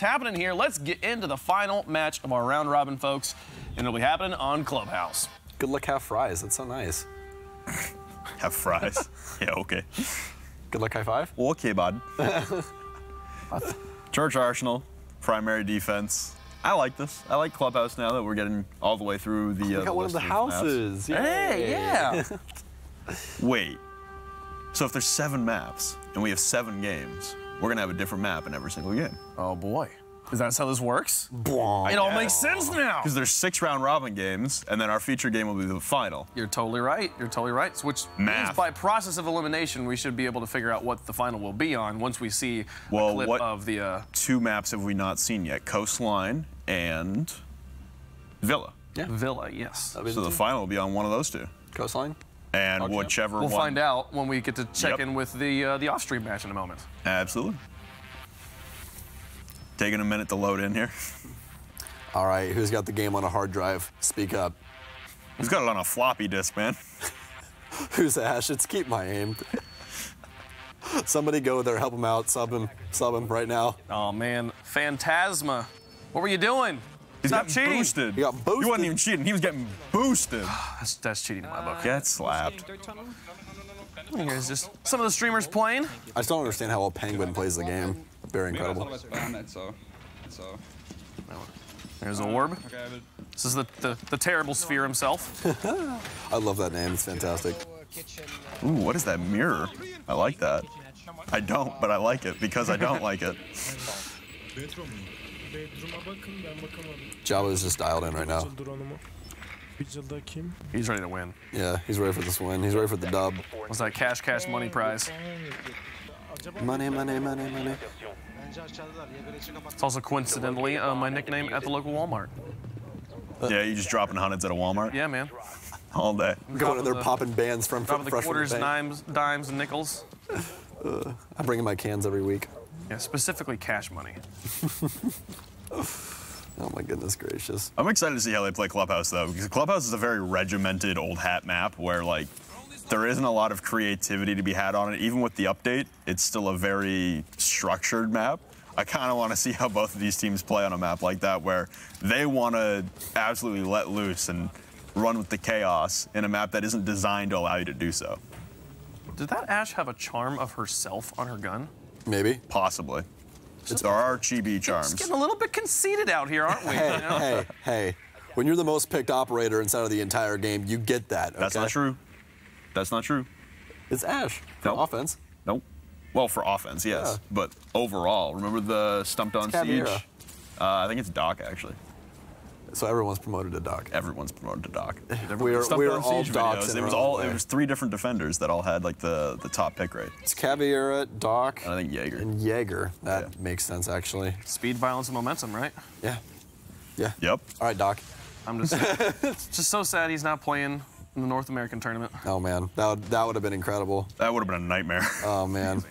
happening here. Let's get into the final match of our round robin, folks, and it'll be happening on Clubhouse. Good luck, have fries. That's so nice. Have fries. Yeah, okay. Good luck, high five. Okay, bud. Church Arsenal, primary defense. I like this. I like Clubhouse now that we're getting all the way through the. We got one of the houses. Hey, yeah. Wait. So if there's 7 maps and we have 7 games, we're gonna have a different map in every single game. Oh boy. Is that how this works? It all makes sense now. Because there's 6 round robin games, and then our feature game will be the final. You're totally right. You're totally right. Which means by process of elimination, we should be able to figure out what the final will be on once we see a clip of the. 2 maps have we not seen yet? Coastline and Villa. Yeah. Villa, yes. So the final will be on one of those 2. Coastline. And whichever we'll one. find out when we get to check in with the off-stream match in a moment. Absolutely. Taking a minute to load in here. All right, who's got the game on a hard drive? Speak up. Who's got it on a floppy disk, man? Who's Ash? It's keep my aim. Somebody go there, help him out, sub him right now. Oh man, Phantasma, what were you doing? Stop cheating. Boosted. He got boosted. He wasn't even cheating. He was getting boosted. That's cheating in my book. Get slapped. Here's just some of the streamers playing. I just don't understand how well Penguin plays the game. Very incredible. There's Orb. This is the terrible sphere himself. I love that name. It's fantastic. Ooh, what is that mirror? I like that. I don't, but I like it because I don't like it. Jabba is just dialed in right now. He's ready to win. Yeah, he's ready for this win. He's ready for the dub. What's that cash money prize? Money, money, money, money. It's also coincidentally my nickname at the local Walmart. Yeah, you just dropping hundreds at a Walmart? Yeah, man. All day. Going in there popping bands from the quarters, dimes, and nickels. I'm bringing my cans every week. Yeah, specifically cash money. Oh my goodness gracious. I'm excited to see how they play Clubhouse though, because Clubhouse is a very regimented old hat map where like there isn't a lot of creativity to be had on it. Even with the update, it's still a very structured map. I kind of want to see how both of these teams play on a map like that where they want to absolutely let loose and run with the chaos in a map that isn't designed to allow you to do so. Did that Ash have a charm of herself on her gun? Maybe. Possibly. There are chibi charms. It's getting a little bit conceited out here, aren't we? Hey. When you're the most picked operator inside of the entire game, you get that, okay? That's not true. That's not true. It's Ash for offense. Nope. Well, for offense, yes. Yeah. But overall, remember the Stumped on Siege? I think it's Doc, actually. So everyone's promoted to Doc. Everyone's promoted to Doc. We are all Docs. It was 3 different defenders that all had like the top pick rate. It's Caveira, Doc, and I think Jaeger. And Jaeger. That makes sense, actually. Speed, violence, and momentum, right? Yeah. Yeah. Yep. All right, Doc. I'm just it's just so sad he's not playing in the North American tournament. Oh man, that would have been incredible. That would have been a nightmare. Oh man.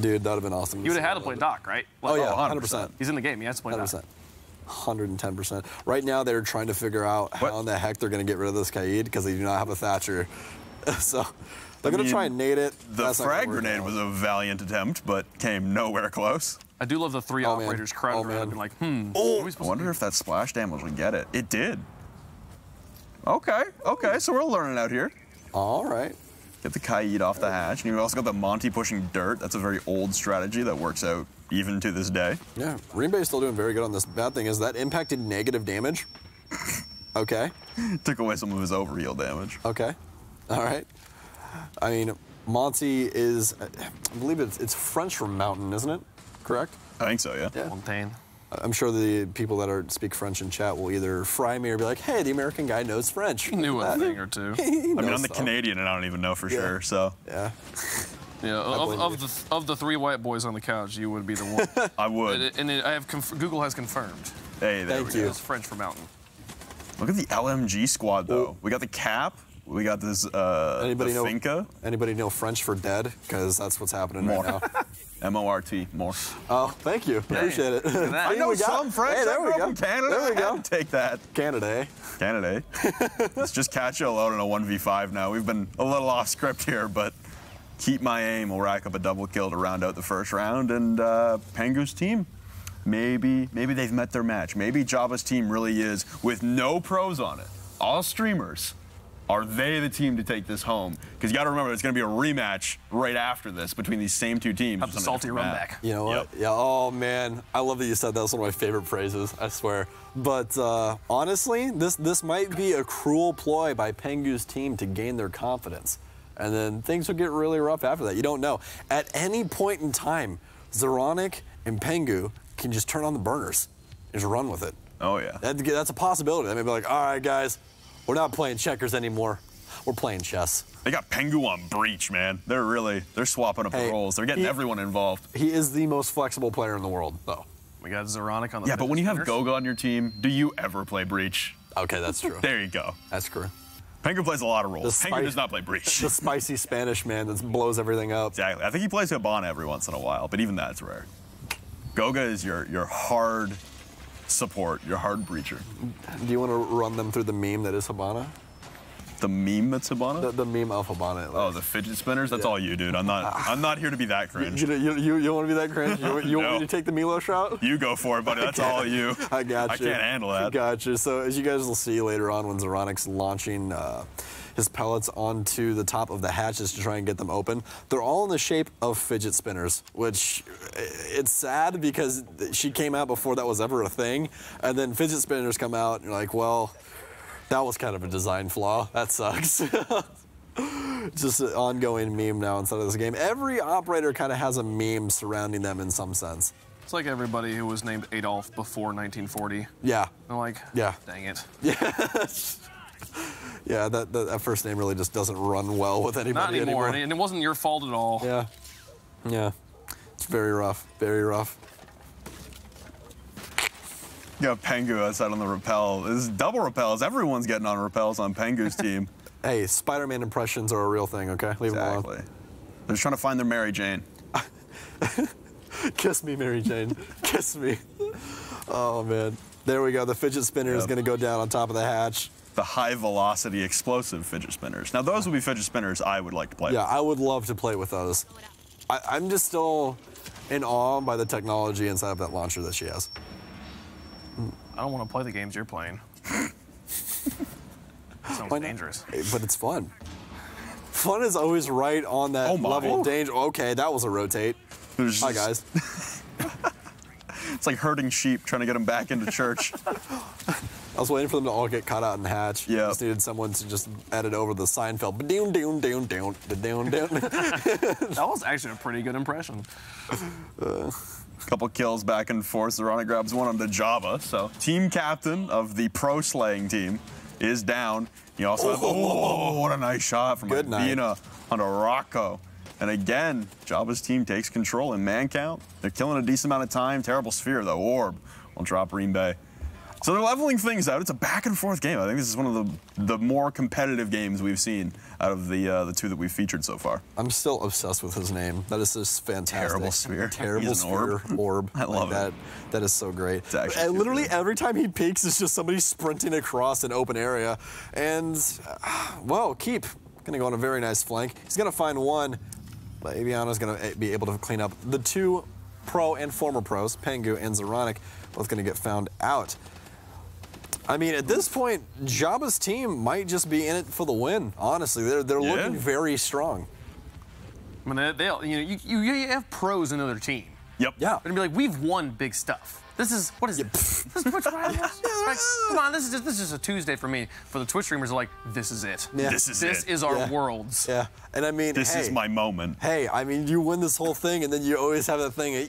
Dude, that would have been awesome. You would have had to play Doc, right? Like, oh yeah, 100%. He's in the game. He has to play 100%. Doc. 110%. Right now, they're trying to figure out how in the heck they're going to get rid of this Kaid because they do not have a Thatcher. So they're going to try and nade it. The frag grenade was a valiant attempt, but came nowhere close. I do love the 3 operators crowd around and like, I wonder if that splash damage would get it. It did. Okay, so we're learning out here. All right. Get the Kaid off the hatch. And you've also got the Monty pushing dirt. That's a very old strategy that works out even to this day. Yeah, Green Bay's still doing very good on this. Bad thing is that impacted negative damage. Okay. Took away some of his overheal damage. Okay. All right. I mean, Monty is, I believe it's French for mountain, isn't it? Correct? I think so, yeah. Montaigne. I'm sure the people that speak French in chat will either fry me or be like, hey, the American guy knows French. He knew a thing or two. I mean, I'm the Canadian and I don't even know for sure, so. Yeah. Yeah, of the 3 white boys on the couch, you would be the one. I would. Google has confirmed. Hey, there we go. It's French for mountain. Look at the LMG squad, though. We got the Cap. We got this Finca. Anybody know French for dead? Because that's what's happening right now. M-O-R-T, more. Oh, thank you. Appreciate it. I know some French. Hey, there we go. From Canada. There we go. Take that. Canada, eh? Canada, eh? It's just catch you alone in a 1v5 now. We've been a little off script here, but keep my aim. We'll rack up a double kill to round out the first round, and Pengu's team maybe they've met their match. Maybe Jabba's team really is, with no pros on it, all streamers. Are they the team to take this home? Because you got to remember, there's going to be a rematch right after this between these same two teams. Have the salty run back. You know what? Yeah. Oh man, I love that you said that. That's one of my favorite phrases. I swear. But honestly, this might be a cruel ploy by Pengu's team to gain their confidence, and then things will get really rough after that. You don't know. At any point in time, Zeronic and Pengu can just turn on the burners and just run with it. Oh yeah. That's a possibility. They may be like, all right, guys. We're not playing checkers anymore. We're playing chess. They got Pengu on breach, man. They're swapping up the roles. They're getting everyone involved. He is the most flexible player in the world, though. We got Zeronic on the Yeah, but when you have Goga on your team, do you ever play breach? Okay, that's true. There you go. That's true. Pengu plays a lot of roles. Pengu does not play breach. The spicy Spanish man that blows everything up. Exactly. I think he plays Hibana every once in a while, but even that's rare. Goga is your hard support, your hard breacher. Do you want to run them through the meme that is Hibana? The meme that's Hibana? The meme of Hibana. Oh, the fidget spinners? That's all you, dude. I'm not here to be that cringe. You don't want to be that cringe? You want me to take the Milos route? You go for it, buddy. That's all you. I got you. I can't handle that. I got you. So as you guys will see later on when Zeronic's launching his pellets onto the top of the hatches to try and get them open, they're all in the shape of fidget spinners, which it's sad because she came out before that was ever a thing, and then fidget spinners come out and you're like, well, that was kind of a design flaw. That sucks. Just an ongoing meme now inside of this game. Every operator kind of has a meme surrounding them in some sense. It's like everybody who was named Adolf before 1940. Yeah. I'm like, yeah. Dang it. Yeah. Yeah, that first name really just doesn't run well with anybody anymore. And it wasn't your fault at all. Yeah. Yeah. It's very rough. Very rough. You got Pengu outside on the rappel. This is double rappels. Everyone's getting on rappels on Pengu's team. Hey, Spider-Man impressions are a real thing, okay? Leave them alone. They're just trying to find their Mary Jane. Kiss me, Mary Jane. Kiss me. Oh, man. There we go. The fidget spinner is going to go down on top of the hatch. The high-velocity, explosive fidget spinners. Now, those would be fidget spinners I would like to play with. Yeah, I would love to play with those. I'm just still in awe by the technology inside of that launcher that she has. I don't want to play the games you're playing. Sounds dangerous. But it's fun. Fun is always right on that level of danger. Okay, that was a rotate. Hi, guys. It's like herding sheep, trying to get them back into church. I was waiting for them to all get caught out in the hatch. Yeah. Just needed someone to just edit over the Seinfeld. That was actually a pretty good impression. Couple kills back and forth. Zeronic grabs one on the Jabba. So team captain of the pro slaying team is down. You also have, what a nice shot from Vina onto Rocco. And again, Jabba's team takes control in man count. They're killing a decent amount of time. Terrible sphere though. Orb will drop Green Bay. So they're leveling things out. It's a back and forth game. I think this is one of the more competitive games we've seen out of the two that we've featured so far. I'm still obsessed with his name. That is just fantastic. Terrible sphere. Terrible sphere. Orb. I love it. That is so great. And literally every time he peeks, it's just somebody sprinting across an open area. And, well, Keep going to go on a very nice flank. He's going to find one, but Aviano's going to be able to clean up. The two pro and former pros, Pengu and Zeronic, both going to get found out. I mean, at this point, Jabba's team might just be in it for the win. Honestly, they're looking very strong. I mean, you have pros in another team. Yep. Yeah. But be like, we've won big stuff. This is what is it? Twitch rivals? Like, come on, this is just a Tuesday for me. For the Twitch streamers, are like, this is it. Yeah. This is our worlds. Yeah. And I mean, this is my moment. Hey, I mean, you win this whole thing, and then you always have that thing.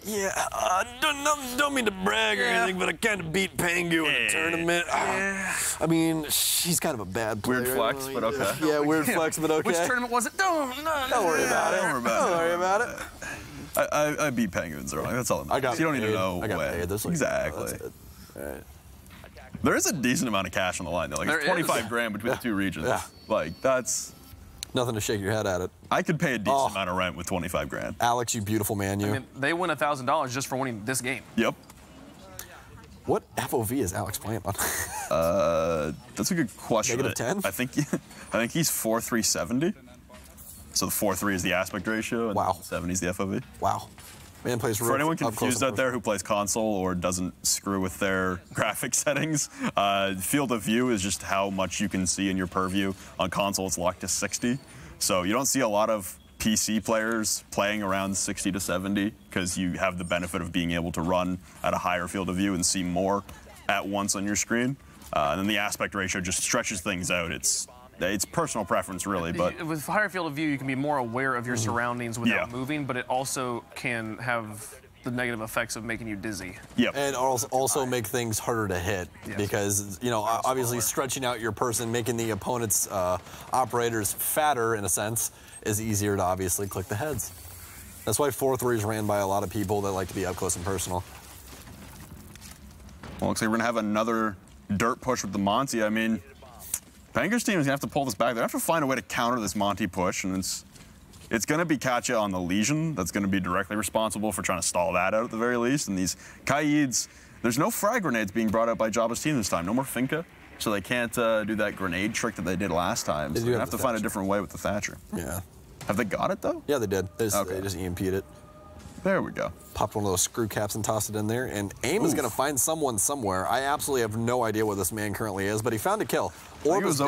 Don't mean to brag or anything, but I kind of beat Pengu in a tournament. I mean, she's kind of a bad player. Weird flex, but okay. Yeah, weird flex, but okay. Which tournament was it? Don't worry about it. Don't worry about it. I beat Pengu and Zeronic. That's all that matters. You don't need to know I got paid. Like, exactly. All right. There is a decent amount of cash on the line, though. Like, it's 25 grand between the two regions. Yeah. Like, that's... Nothing to shake your head at it. I could pay a decent amount of rent with 25 grand. Alex, you beautiful man, you. I mean, they win $1,000 just for winning this game. Yep. What FOV is Alex playing on? That's a good question. -10? I think he's 4,370. So the 4.3 is the aspect ratio, and 70 is the FOV. Wow. Man plays For anyone confused out there who plays console or doesn't screw with their graphic settings, field of view is just how much you can see in your purview. On console, it's locked to 60. So you don't see a lot of PC players playing around 60 to 70 because you have the benefit of being able to run at a higher field of view and see more at once on your screen. And then the aspect ratio just stretches things out. It's personal preference, really, but with higher field of view, you can be more aware of your surroundings without moving, but it also can have the negative effects of making you dizzy. Yep. And also make things harder to hit because, you know, obviously stretching out your person, making the opponent's operators fatter, in a sense, is easier to obviously click the heads. That's why 4-3 is ran by a lot of people that like to be up close and personal. Well, looks like we're going to have another dirt push with the Monty. I mean, Pengu's team is going to have to pull this back. They're going to have to find a way to counter this Monty push, and it's going to be Katya on the Legion that's going to be directly responsible for trying to stall that out at the very least. And these Kaiids, there's no frag grenades being brought out by JabbaBC team this time. No more Finka, so they can't do that grenade trick that they did last time. So they're going to have to find a different way with the Thatcher. Yeah. Have they got it, though? Yeah, they did. They just EMP'd it. There we go. Popped one of those screw caps and tossed it in there. And AIM is going to find someone somewhere. I absolutely have no idea where this man currently is, but he found a kill. I think it was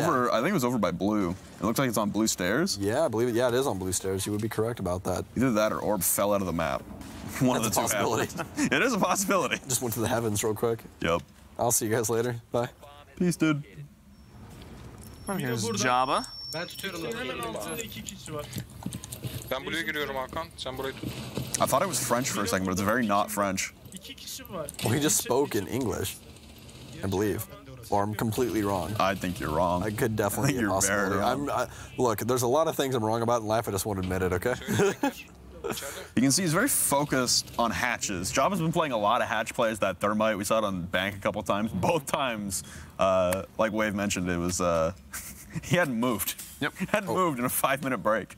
over by blue. It looks like it's on blue stairs. Yeah, I believe it. Yeah, it is on blue stairs. You would be correct about that. Either that or Orb fell out of the map. One of the two possibility. It is a possibility. Just went to the heavens real quick. Yep. I'll see you guys later. Bye. Peace, dude. Here's Jabba. Ben tutuyorum. Hemen altında 2 kişi var. Ben buraya giriyorum Hakan. Sen burayı tut. I thought it was French for a second, but it's very not French. 2 kişi var. Well, he just spoke in English, I believe. Or I'm completely wrong. I think you're wrong. I could definitely be a possibility. Look, there's a lot of things I'm wrong about in life. I just won't admit it, okay? You can see he's very focused on hatches. Jabba's been playing a lot of hatch plays. That Thermite, we saw it on Bank a couple times. Both times, like Wave mentioned, it was he hadn't moved. Yep. He hadn't moved in a 5-minute break.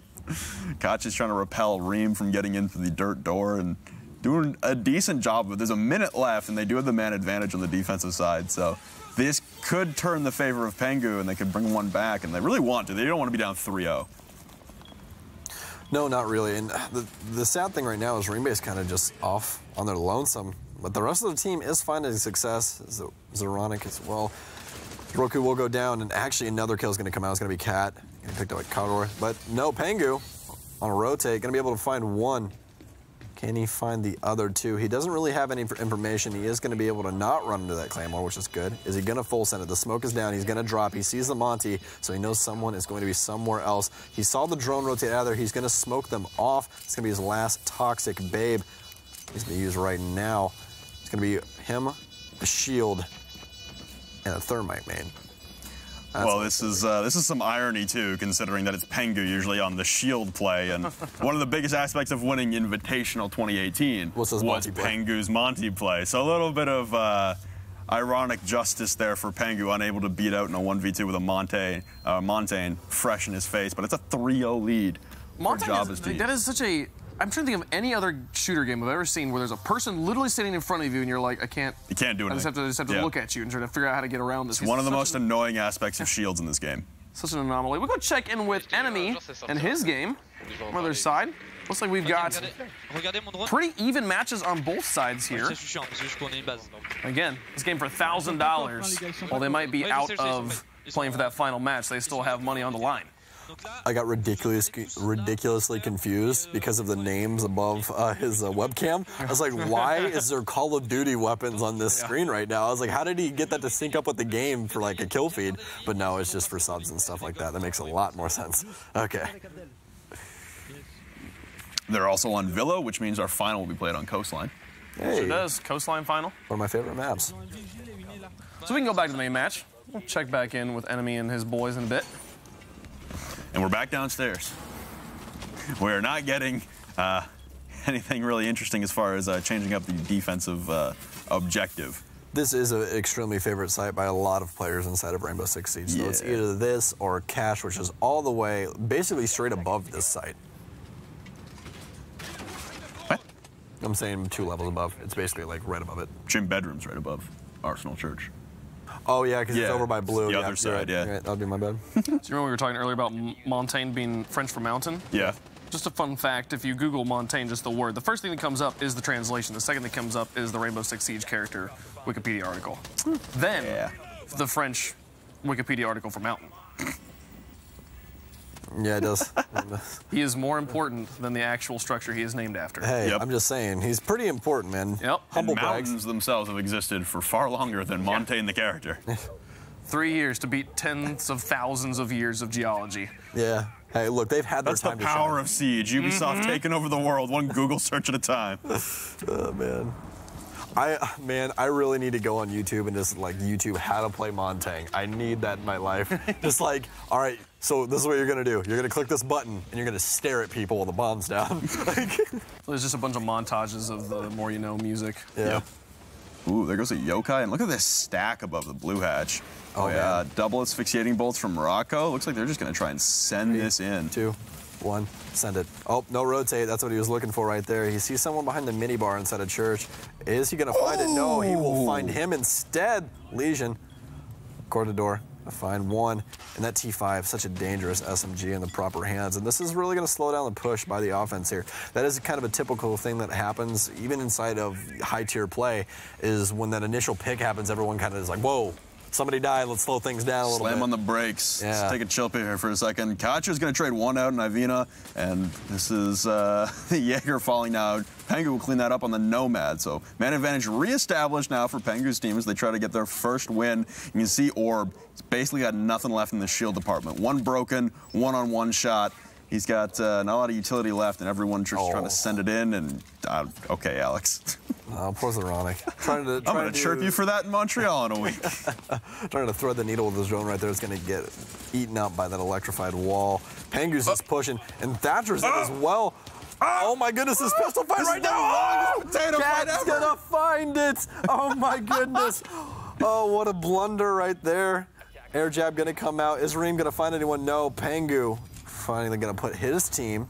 Koch is trying to repel Reem from getting into the dirt door and doing a decent job, but there's a minute left, and they do have the man advantage on the defensive side. So this could turn the favor of Pengu, and they could bring one back, and they really want to. They don't want to be down 3-0. No, not really. And the sad thing right now is Reembase kind of just off on their lonesome. But the rest of the team is finding success. Zeronic as well. Roku will go down, and actually another kill is going to come out. It's going to be Cat. He picked up a Cowdoor. But no, Pengu on a rotate. Going to be able to find one. Can he find the other two? He doesn't really have any information. He is going to be able to not run into that Claymore, which is good. Is he going to full send it? The smoke is down. He's going to drop. He sees the Monty, so he knows someone is going to be somewhere else. He saw the drone rotate out of there. He's going to smoke them off. It's going to be his last toxic babe. He's going to use right now. It's going to be him, a shield, and a Thermite main. Well, this is some irony, too, considering that it's Pengu usually on the shield play. And one of the biggest aspects of winning Invitational 2018 was Pengu's Monty play. So a little bit of ironic justice there for Pengu, unable to beat out in a 1v2 with a Montaigne fresh in his face. But it's a 3-0 lead for JabbaBC team. That is such a... I'm trying to think of any other shooter game I've ever seen where there's a person literally standing in front of you and you're like, I can't... You can't do anything. I just have to look at you and try to figure out how to get around this. It's one of the most annoying aspects of shields in this game. Such an anomaly. We'll go check in with Enemy and his game on the other side. Looks like we've got pretty even matches on both sides here. Again, this game for $1,000. While they might be out of playing for that final match, they still have money on the line. I got ridiculously confused because of the names above his webcam. I was like, why is there Call of Duty weapons on this screen right now? I was like, how did he get that to sync up with the game for like a kill feed? But no, it's just for subs and stuff like that. That makes a lot more sense. Okay. They're also on Villa, which means our final will be played on Coastline. Hey. Sure does. Coastline final. One of my favorite maps. So we can go back to the main match. We'll check back in with Enemy and his boys in a bit. And we're back downstairs. We are not getting anything really interesting as far as changing up the defensive objective. This is an extremely favorite site by a lot of players inside of Rainbow Six Siege. So it's either this or Cache, which is all the way, basically straight above this site. What? I'm saying 2 levels above. It's basically like right above it. Gym bedroom's right above Arsenal Church. Oh, yeah, because it's over by blue. The other side, right. That'll be my bad. So you remember we were talking earlier about Montaigne being French for mountain? Yeah. Just a fun fact, if you Google Montaigne, just the word, the first thing that comes up is the translation. The second that comes up is the Rainbow Six Siege character Wikipedia article. Then, the French Wikipedia article for Mountain. Yeah, it does. He is more important than the actual structure he is named after. Hey, I'm just saying, he's pretty important, man. Yep. Humble Mountains brags. themselves have existed for far longer than Montaigne the character. 3 years to beat tens of thousands of years of geology. Yeah. Hey, look, they've had their time to shine. That's the power of Siege. Ubisoft taking over the world, one Google search at a time. Oh, man. I really need to go on YouTube and just like YouTube how to play Montaigne. I need that in my life. Just like, all right, so this is what you're gonna do. You're gonna click this button and you're gonna stare at people while the bomb's down. There's just a bunch of montages of the more you know music. Yeah. Yep. Ooh, there goes a yokai, and look at this stack above the blue hatch. Oh yeah. Double asphyxiating bolts from Morocco. Looks like they're just gonna try and send this in. 2, 1, send it. Oh, no rotate. That's what he was looking for right there. He sees someone behind the minibar inside a church. Is he going to find it? No, he will find him instead. Legion. Cortador. Find 1. And that T5, such a dangerous SMG in the proper hands. And this is really going to slow down the push by the offense here. That is kind of a typical thing that happens, even inside of high-tier play, is when that initial pick happens, everyone kind of is like, whoa. Somebody died, let's slow things down a little bit. Slam on the brakes. Yeah. Let's take a chill here for a second. Kacha's going to trade 1 out in Ivina, and this is the Jaeger falling now. Pengu will clean that up on the Nomad, so man advantage reestablished now for Pengu's team as they try to get their first win. You can see Orb, he's basically got nothing left in the shield department. 1 broken, 1-on-1 shot. He's got not a lot of utility left, and everyone's just trying to send it in, and okay, Alex. Oh, poor Zoronic. I'm going to chirp you for that in Montreal in a week. Trying to thread the needle with his drone right there. It's going to get eaten up by that electrified wall. Pengu's just pushing, and Thatcher's in as well. Oh my goodness, this pistol fight right now! Cat's gonna find it! Oh my goodness! Oh, what a blunder right there. Air jab gonna come out. Is Reem gonna find anyone? No. Pengu finally gonna put his team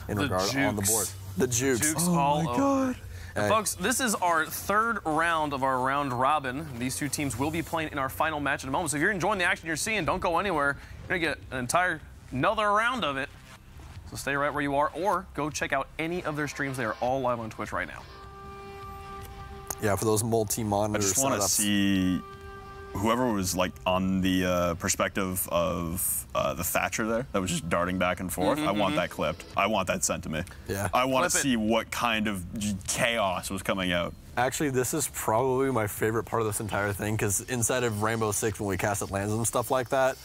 in regard on the board. The Jukes. Oh my god. And folks, this is our 3rd round of our round robin. These 2 teams will be playing in our final match in a moment. So if you're enjoying the action you're seeing, don't go anywhere. You're gonna get another round of it. So stay right where you are, or go check out any of their streams. They are all live on Twitch right now. Yeah, for those multi-monitor setups. I just want to see whoever was like on the perspective of the Thatcher there that was just darting back and forth. I want that clipped. I want that sent to me. Yeah. I want to see what kind of chaos was coming out. Actually, this is probably my favorite part of this entire thing, because inside of Rainbow Six, when we cast at lands and stuff like that,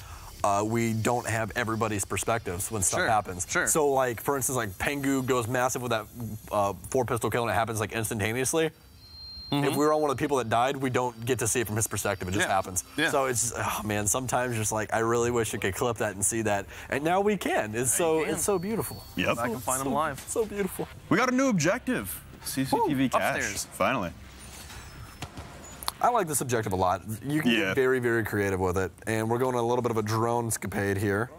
we don't have everybody's perspectives when stuff happens. Sure. So, like, for instance, like Pengu goes massive with that 4-pistol kill and it happens like instantaneously. If we were on one of the people that died, we don't get to see it from his perspective. It just happens. Yeah. So it's just, oh man, sometimes just like I really wish I could clip that and see that. And now we can. It's so beautiful. Yep. I can find them live. So beautiful. We got a new objective. CCTV cache. Upstairs. Finally. I like this objective a lot. You can get very, very creative with it. And we're going on a little bit of a drone escapade here.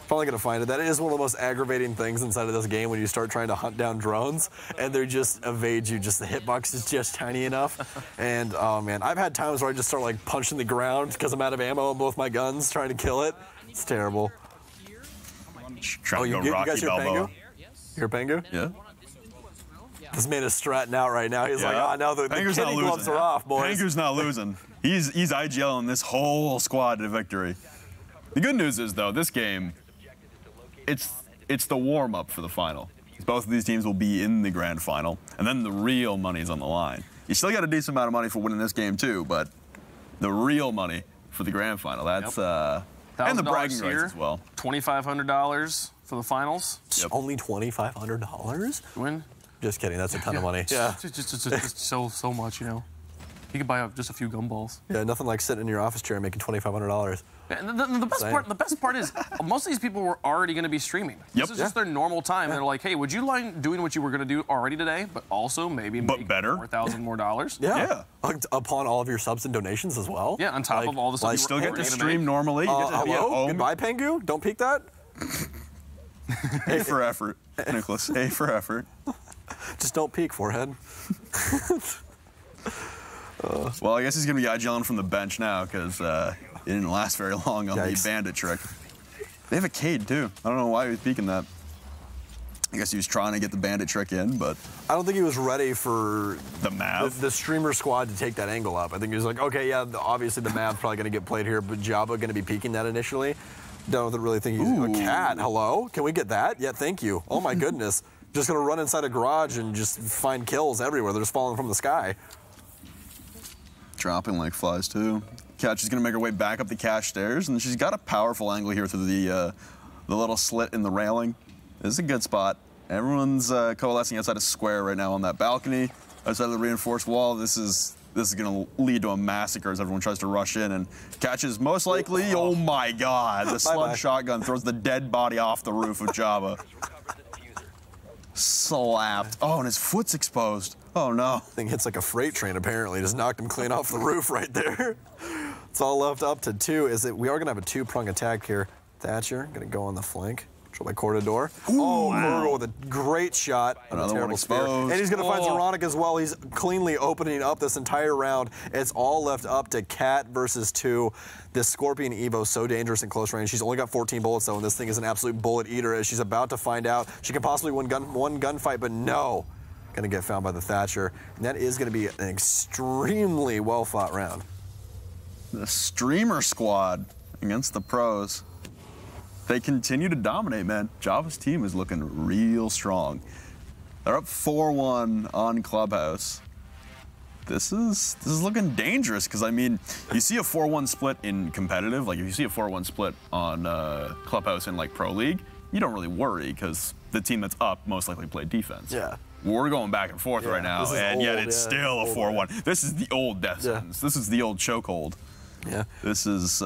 Probably going to find it. That is one of the most aggravating things inside of this game when you start trying to hunt down drones and they just evade you. Just the hitbox is just tiny enough. And, oh, man, I've had times where I just start, like, punching the ground because I'm out of ammo on both my guns trying to kill it. It's terrible. Oh, you guys hear Pengu? You hear Pengu? Yeah. This man is strutting out right now. He's like, oh, now the kitty gloves are off, boys. Pengu's not losing. He's IGLing this whole squad to victory. The good news is, though, this game, it's the warm-up for the final. Both of these teams will be in the grand final, and then the real money's on the line. You still got a decent amount of money for winning this game, too, but the real money for the grand final, that's, and the bragging rights as well. $2,500 for the finals. Yep. Only $2,500? Win? Just kidding, that's a ton of money. Yeah. Just so much, you know. You could buy just a few gumballs. Yeah, nothing like sitting in your office chair and making $2,500. And the best part is, most of these people were already going to be streaming. This is just their normal time. They're like, hey, would you like doing what you were going to do already today, but also maybe make better $4,000 more dollars? Yeah. Upon all of your subs and donations as well. Yeah, on top of all the stuff you still get to stream normally. You get to be at home. Goodbye, Pengu. Don't peek that. A for effort, Nicholas. A for effort. Just don't peek, forehead. Well, I guess he's going to be IGLing from the bench now because it didn't last very long on the bandit trick. They have a Cade, too. I don't know why he was peeking that. I guess he was trying to get the bandit trick in, but I don't think he was ready for the Mav. The streamer squad to take that angle up. I think he was like, okay, yeah, obviously the Mav's probably going to get played here, but Jabba going to be peeking that initially. Don't really think he's a cat. Hello? Can we get that? Yeah, thank you. Oh my goodness. Just going to run inside a garage and just find kills everywhere. They're just falling from the sky. Dropping like flies too. Catch is going to make her way back up the cache stairs, and she's got a powerful angle here through the little slit in the railing. This is a good spot. Everyone's coalescing outside a square right now on that balcony, outside of the reinforced wall. This is going to lead to a massacre as everyone tries to rush in, and catches most likely. Oh my God! The slug shotgun throws the dead body off the roof of Jabba. Slapped. Oh, and his foot's exposed. Oh no! Thing hits like a freight train. Apparently, just knocked him clean off the roof right there. It's all left up to 2. Is that we are going to have a 2-prong attack here. Thatcher going to go on the flank. Controlled by Cortador. Oh, Virgo with a great shot. Another one exposed. And he's going to find Zeronic as well. He's cleanly opening up this entire round. It's all left up to Cat versus 2. This Scorpion Evo so dangerous in close range. She's only got 14 bullets though, and this thing is an absolute bullet eater as she's about to find out she can possibly win one gunfight, but no. Going to get found by the Thatcher. And that is going to be an extremely well-fought round. The streamer squad against the pros. They continue to dominate, man. Jabba's team is looking real strong. They're up 4-1 on Clubhouse. This is looking dangerous because, I mean, you see a 4-1 split in competitive. Like, if you see a 4-1 split on Clubhouse in, like, Pro League, you don't really worry because the team that's up most likely played defense. Yeah. We're going back and forth right now, and yet it's still a 4-1. This is the old death sentence. This is the old chokehold. Yeah. This is...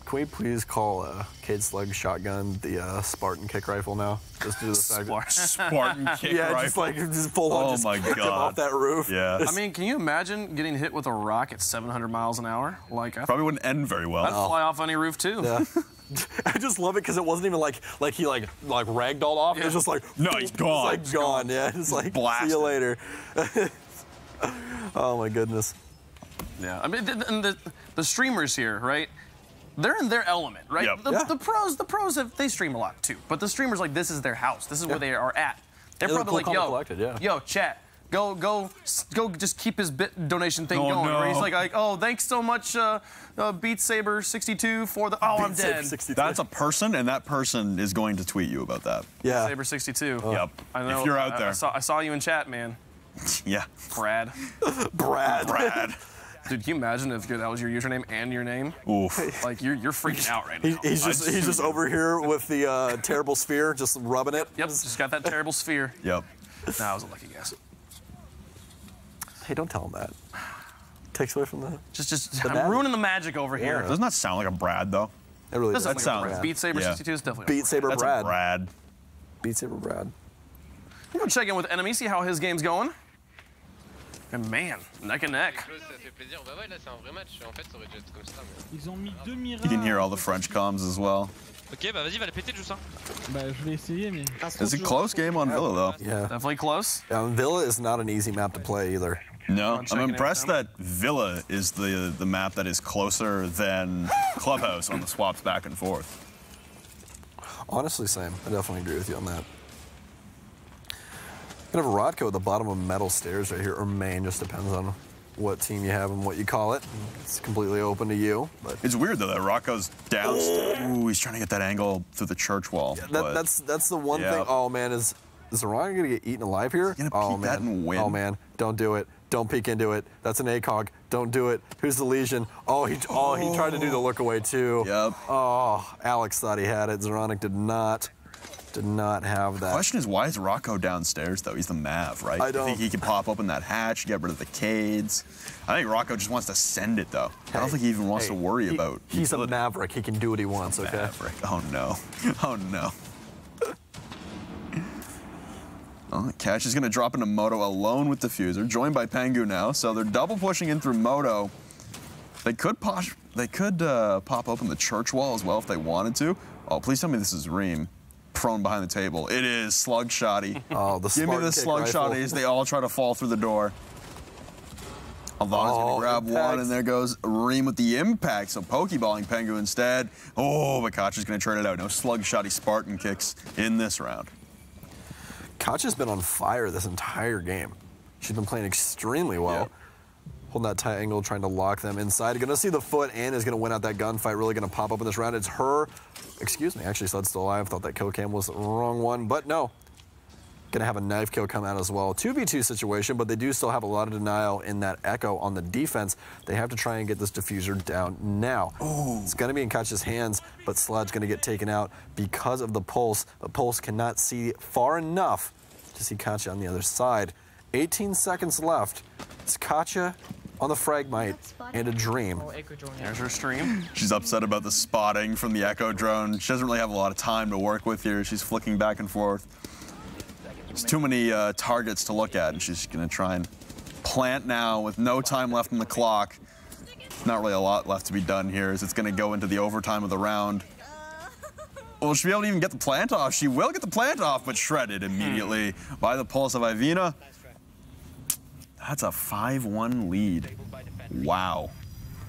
Can we please call Cade Slug shotgun the Spartan kick rifle now? Just due to the fact Spartan kick rifle? Yeah, just full on, just come off that roof. Yeah. I mean, can you imagine getting hit with a rock at 700 miles an hour? Like, probably wouldn't end very well. I'd fly off any roof too. Yeah. I just love it because it wasn't even like he ragdolled off. Yeah. It was just like, no, he's gone. It's like gone. Yeah, it's like blasted. See you later. Oh my goodness. Yeah, I mean, the streamers here, right? They're in their element, right? Yep. The pros they stream a lot too, but the streamers, like, this is their house. This is where they are at. They're probably like, yo, chat, go, just keep his bit donation thing going. No. Where he's like, oh, thanks so much, Beat Saber 62 for the. I'm dead. That's a person, and that person is going to tweet you about that. Yeah. Saber 62. Yep. I know. If you're out there, I saw you in chat, man. Yeah. Brad. Dude, can you imagine if that was your username and your name? Oof. Like, you're freaking out right now. He's just over here with the terrible sphere, just rubbing it. Yep, just got that terrible sphere. Yep. That was a lucky guess. Hey, don't tell him that. Takes away from the... I'm ruining the magic over here. Doesn't that sound like a Brad, though? It really does. That sounds like Beat Saber 62 is definitely Beat Saber That's Brad. A Brad. Beat Saber Brad. I'm going to check in with Enemy, see how his game's going. And man, neck and neck. You can hear all the French comms as well. Ok, bah vas-y, va les péter, Justin. Bah je vais essayer, mais... It's a close game on Villa, though. Yeah. Definitely close. Villa is not an easy map to play either. No, I'm impressed that Villa is the map that is closer than Clubhouse on the swaps back and forth. Honestly, same. I definitely agree with you on that. Kind of a Rodko at the bottom of metal stairs right here, or main, just depends on what team you have and what you call it. It's completely open to you. But it's weird though that Rocco's downstairs. Ooh, he's trying to get that angle through the church wall. Yeah, that's the one thing. Oh man, is Zeronic gonna get eaten alive here? Oh man, that and win. Oh man, don't do it. Don't peek into it. That's an ACOG. Don't do it. Who's the Legion? Oh, he tried to do the look away too. Yep. Oh, Alex thought he had it. Zeronic did not. Did not have that. The question is, why is Rocco downstairs, though? He's the Mav, right? I think he can pop open that hatch, get rid of the Cades. I think Rocco just wants to send it, though. I don't think he even wants to worry about... He's a Maverick. He can do what he wants, okay? Maverick. Oh, no. Oh, no. Oh, Cash is going to drop into Moto alone with Diffuser, joined by Pengu now, so they're double pushing in through Moto. They could pop open the church wall as well if they wanted to. Oh, please tell me this is Reem. Prone behind the table. It is Slug Shotty. Oh, the Give me the Slug Shotty as they all try to fall through the door. Alvana's gonna grab one, and there goes Reem with the impact. So Pokeballing Pengu instead. Oh, but Kacha's gonna trade it out. No slug-shotty Spartan kicks in this round. Kacha's been on fire this entire game. She's been playing extremely well. Yeah. Holding that tight angle, trying to lock them inside. Gonna see the foot, and is gonna win out that gunfight. Really gonna pop up in this round. It's her. Excuse me, actually, Sled's still alive. Thought that kill cam was the wrong one, but no. Gonna have a knife kill come out as well. 2v2 situation, but they do still have a lot of denial in that Echo on the defense. They have to try and get this diffuser down now. Ooh. It's gonna be in Kacha's hands, but Sled's gonna get taken out because of the Pulse. But Pulse cannot see far enough to see Kacha on the other side. 18 seconds left. It's Kacha on the Fragmite and a Dream. There's her stream. She's upset about the spotting from the Echo drone. She doesn't really have a lot of time to work with here. She's flicking back and forth. There's too many targets to look at, and she's going to try and plant now with no time left on the clock. Not really a lot left to be done here, as it's going to go into the overtime of the round. Will she be able to even get the plant off? She will get the plant off, but shredded immediately by the Pulse of Ivina. That's a 5-1 lead. Wow.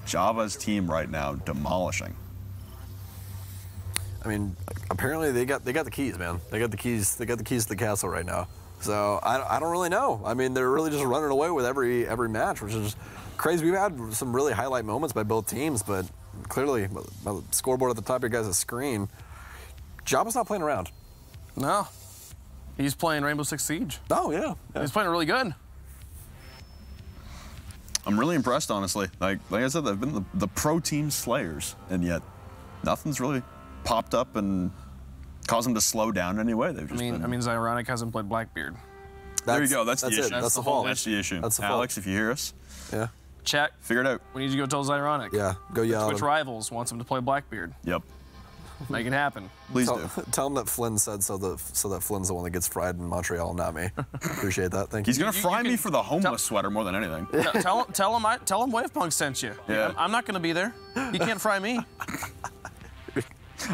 Jabba's team right now demolishing. I mean, apparently they got the keys, man. They got the keys. They got the keys to the castle right now. So I don't really know. I mean, they're really just running away with every match, which is crazy. We've had some really highlight moments by both teams, but clearly, the scoreboard at the top of your guys' screen, Jabba's not playing around. No. He's playing Rainbow Six Siege. Oh, yeah. He's playing really good. I'm really impressed, honestly. Like I said, they've been the pro team slayers, and yet nothing's really popped up and caused them to slow down anyway. They've just I mean, Zyronic hasn't played Blackbeard. There you go. That's the issue. That's the fault. That's the issue. That's the Alex, if you hear us, yeah, chat. Figure it out. We need you to go tell Zyronic. Yeah, go yell. Twitch Rivals wants him to play Blackbeard. Yep. Make it happen. Please do. Tell him that Flynn said so that Flynn's the one that gets fried in Montreal, not me. Appreciate that. Thank you. He's gonna fry me for the homeless sweater more than anything. Tell him Wavepunk sent you. Yeah. I'm not gonna be there. You can't fry me.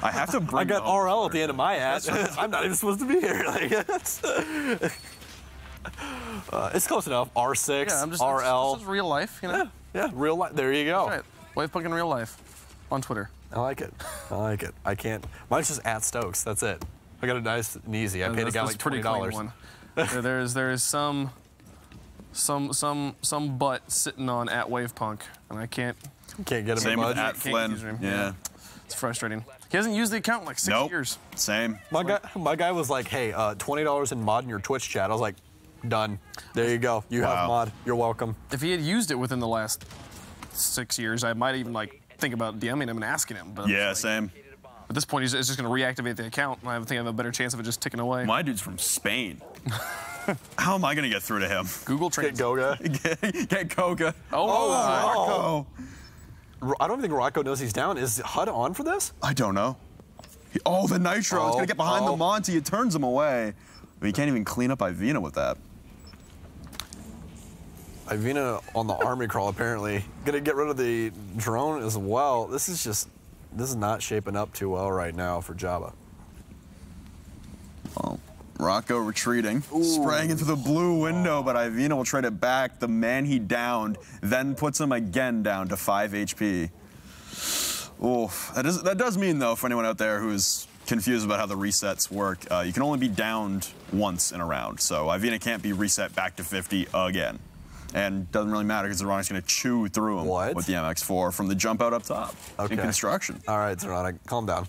I have to bring. I got RL at the end of my ad. I'm not even supposed to be here. Like, it's close enough. R6, Yeah, I'm just RL. This is real life, you know. Yeah, real life. There you go. That's right. Wavepunk in real life, on Twitter. I like it. I like it. I can't. Mine's just at Stokes. That's it. I got a nice and easy. I paid a guy like $20. There is some butt sitting on at Wavepunk, and I can't. Can't get him. Same a with budget. at Flynn. Yeah. It's frustrating. He hasn't used the account in like 6 years. Same. My guy was like, hey, $20 in mod in your Twitch chat. I was like, done. There you go. You have mod. You're welcome. If he had used it within the last 6 years, I might even like think about DMing him and asking him. But Yeah, same. at this point, he's just going to reactivate the account. I think I have a better chance of it just ticking away. My dude's from Spain. How am I gonna get through to him? Google Get Translate. Goga. Get Koga. Oh, Rocco. I don't think Rocco knows he's down. Is HUD on for this? I don't know. Oh, the Nitro. It's gonna get behind the Monty. It turns him away. But you can't even clean up Ivina with that. Ivina on the army crawl, apparently. Gonna get rid of the drone as well. This is not shaping up too well right now for Jabba. Oh, Rocco retreating, spraying into the blue window, but Ivina will trade it back. The man he downed then puts him again down to 5 HP. Oof. That does mean, though, for anyone out there who's confused about how the resets work, you can only be downed once in a round. So Ivina can't be reset back to 50 again. And doesn't really matter because Zeronic's going to chew through him with the MX4 from the jump out up top in construction. All right, Zeronic, calm down.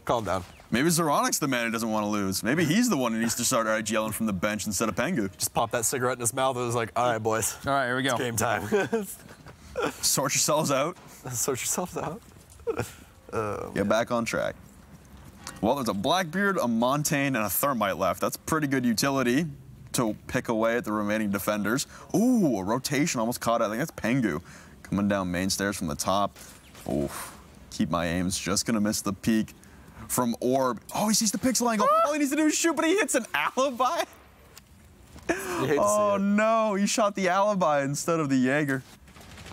Calm down. Maybe Zeronic's the man who doesn't want to lose. Maybe he's the one who needs to start yelling from the bench instead of Pengu. Just pop that cigarette in his mouth and was like, all right, boys. all right, here we go. It's game time. Sort yourselves out. Sort yourselves out. Get back on track. Well, there's a Blackbeard, a Montaigne, and a Thermite left. That's pretty good utility to pick away at the remaining defenders. Ooh, a rotation almost caught it. I think that's Pengu coming down main stairs from the top. Ooh, keep my aims. Just gonna miss the peak from Orb. Oh, he sees the pixel angle. All he needs to do is shoot, but he hits an alibi. Oh no, he shot the alibi instead of the Jaeger.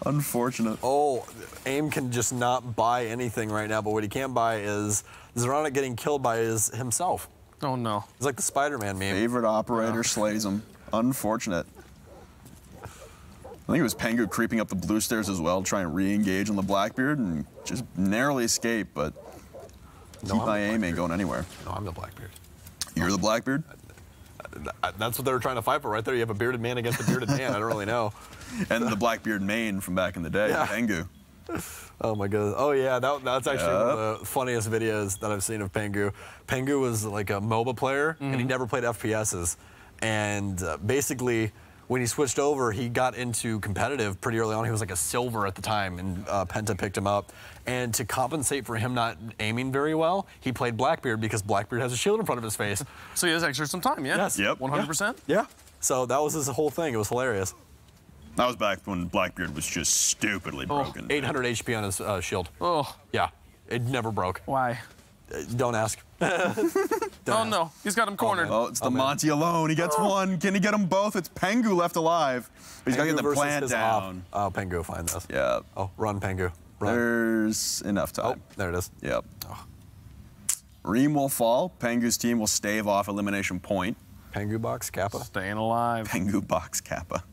Unfortunate. Oh, AIM can just not buy anything right now, but what he can't buy is Zeronic getting killed by himself. Oh no. It's like the Spider-Man meme. Favorite operator slays him. Unfortunate. I think it was Pengu creeping up the blue stairs as well, trying to re-engage on the Blackbeard and just narrowly escape, but keep my aim ain't going anywhere. No, I'm the Blackbeard. You're the Blackbeard? That's what they were trying to fight for right there. You have a bearded man against a bearded man. I don't really know. And the Blackbeard main from back in the day, Pengu. Oh my goodness. Oh yeah, that's actually one of the funniest videos that I've seen of Pengu. Pengu was like a MOBA player, and he never played FPSs. And basically, when he switched over, he got into competitive pretty early on. He was like a silver at the time, and Penta picked him up. And to compensate for him not aiming very well, he played Blackbeard because Blackbeard has a shield in front of his face. So he has extra some time, yeah? Yes. Yep. 100%? Yeah. So that was his whole thing. It was hilarious. That was back when Blackbeard was just stupidly broken. 800 HP on his shield. Oh. Yeah. It never broke. Why? Don't ask. Oh no, he's got him cornered. Oh, it's the Monty alone. He gets one. Can he get them both? It's Pengu left alive. He's got to get the plant down. Oh, Pengu, find this. Yeah. Oh, run, Pengu. Run. There's enough time. Oh, there it is. Yep. Oh. Reem will fall. Pengu's team will stave off elimination point. Pengu box, Kappa. Staying alive. Pengu box Kappa.